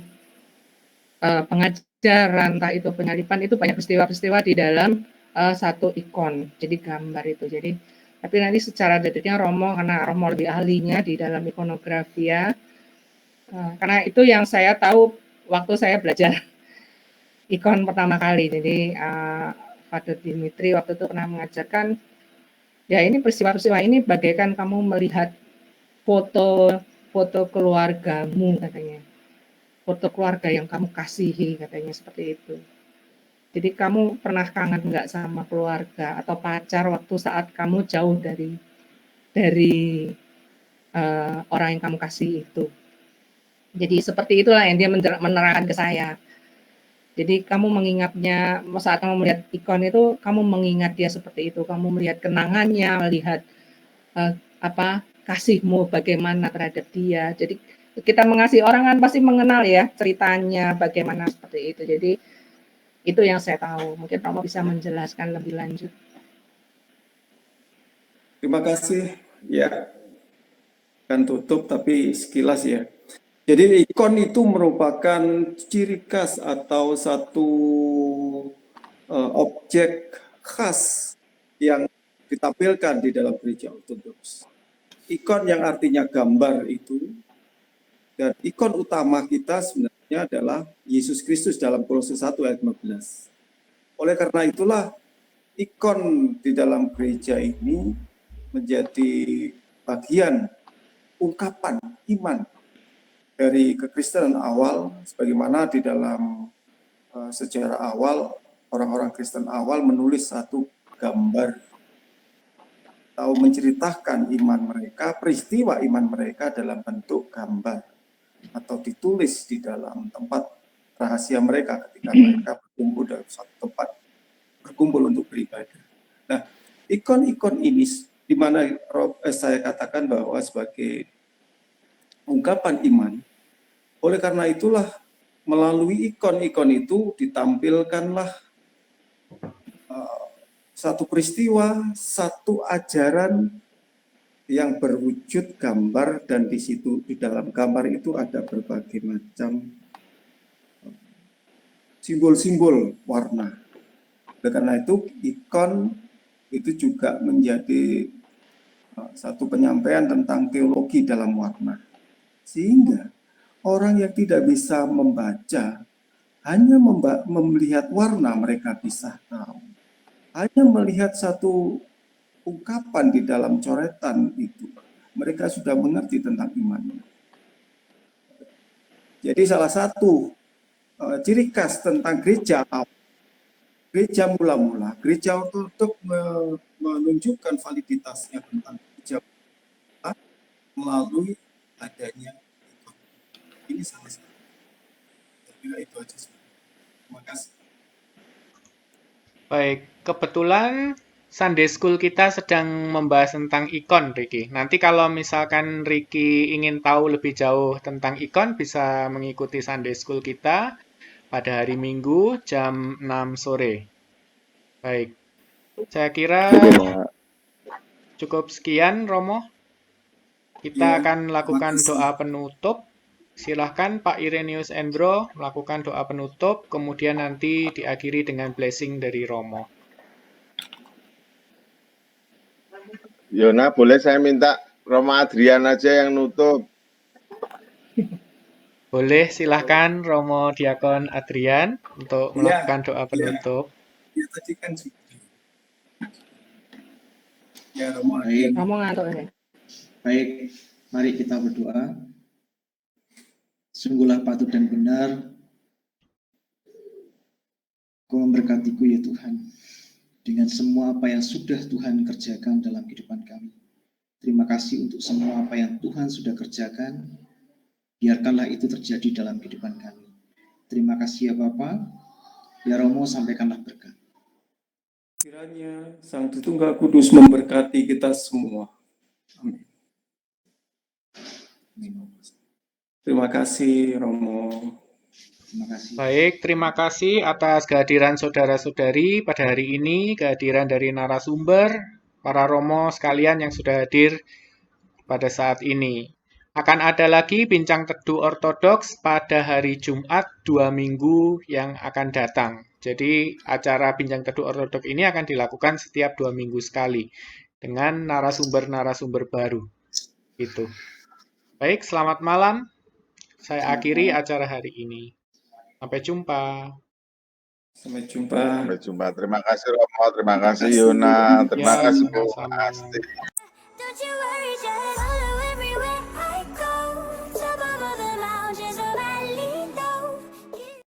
pengajaran, entah itu penyaliban, itu banyak peristiwa-peristiwa di dalam satu ikon. Jadi gambar itu. Jadi tapi nanti secara detailnya Romo, karena Romo lebih ahlinya di dalam ikonografia. Karena itu yang saya tahu waktu saya belajar ikon pertama kali. Jadi Father Dimitri waktu itu pernah mengajarkan, ya ini peristiwa-peristiwa ini bagaikan kamu melihat foto keluargamu katanya. Foto keluarga yang kamu kasihi katanya seperti itu. Jadi kamu pernah kangen nggak sama keluarga atau pacar waktu saat kamu jauh dari orang yang kamu kasih itu. Jadi seperti itulah yang dia menerangkan ke saya. Jadi kamu mengingatnya saat kamu melihat ikon itu, kamu mengingat dia seperti itu, kamu melihat kenangannya, melihat kasihmu bagaimana terhadap dia. Jadi kita mengasihi orang kan pasti mengenal ya ceritanya bagaimana seperti itu. Jadi itu yang saya tahu. Mungkin Romo bisa menjelaskan lebih lanjut. Terima kasih. Ya, akan tutup tapi sekilas ya. Jadi ikon itu merupakan ciri khas atau satu objek khas yang ditampilkan di dalam gereja ortodoks. Ikon yang artinya gambar itu, dan ikon utama kita sebenarnya adalah Yesus Kristus dalam Kolose 1 ayat 15. Oleh karena itulah ikon di dalam gereja ini menjadi bagian ungkapan iman dari kekristenan awal, sebagaimana di dalam sejarah awal, orang-orang Kristen awal menulis satu gambar atau menceritakan iman mereka, peristiwa iman mereka dalam bentuk gambar atau ditulis di dalam tempat rahasia mereka ketika mereka berkumpul dalam suatu tempat berkumpul untuk beribadah. Nah, ikon-ikon ini di mana saya katakan bahwa sebagai ungkapan iman. Oleh karena itulah melalui ikon-ikon itu ditampilkanlah satu peristiwa, satu ajaran yang berwujud gambar, dan di situ di dalam gambar itu ada berbagai macam simbol-simbol warna. Oleh karena itu ikon itu juga menjadi satu penyampaian tentang teologi dalam warna. Sehingga orang yang tidak bisa membaca, hanya melihat warna mereka bisa tahu. Hanya melihat satu ungkapan di dalam coretan itu, mereka sudah mengerti tentang imannya. Jadi salah satu ciri khas tentang gereja mula-mula, gereja ortodoks menunjukkan validitasnya tentang gereja melalui adanya ikon. Ini salah satu. Saya kira itu aja. Terima kasih. Baik, kebetulan Sunday School kita sedang membahas tentang ikon, Ricky. Nanti kalau misalkan Ricky ingin tahu lebih jauh tentang ikon, bisa mengikuti Sunday School kita pada hari Minggu jam 6 sore. Baik, saya kira cukup sekian, Romo. Kita akan lakukan doa penutup. Silahkan Pak Ireneus Endro melakukan doa penutup, kemudian nanti diakhiri dengan blessing dari Romo. Yona, boleh saya minta Romo Adrian aja yang nutup? Boleh, silahkan Romo Diakon Adrian untuk melakukan doa penutup. Ya tadi kan sudah. Ya, Romo. Romo ngantuk ya. Baik, mari kita berdoa. Sungguhlah patut dan benar Kau memberkatiku ya Tuhan, dengan semua apa yang sudah Tuhan kerjakan dalam kehidupan kami. Terima kasih untuk semua apa yang Tuhan sudah kerjakan. Biarkanlah itu terjadi dalam kehidupan kami. Terima kasih ya Bapa. Ya Romo, sampaikanlah berkat. Kiranya Sang Tritunggal Kudus memberkati kita semua. Amin. Terima kasih Romo. Terima kasih. Baik, terima kasih atas kehadiran saudara-saudari pada hari ini, kehadiran dari narasumber, para Romo sekalian yang sudah hadir pada saat ini. Akan ada lagi bincang teduh ortodoks pada hari Jumat 2 minggu yang akan datang. Jadi acara bincang teduh ortodoks ini akan dilakukan setiap 2 minggu sekali dengan narasumber-narasumber baru. Gitu. Baik, selamat malam. Saya akhiri acara hari ini. Sampai jumpa. Sampai jumpa. Sampai jumpa. Terima kasih Romo, terima kasih Yona, terima kasih Bu Asti.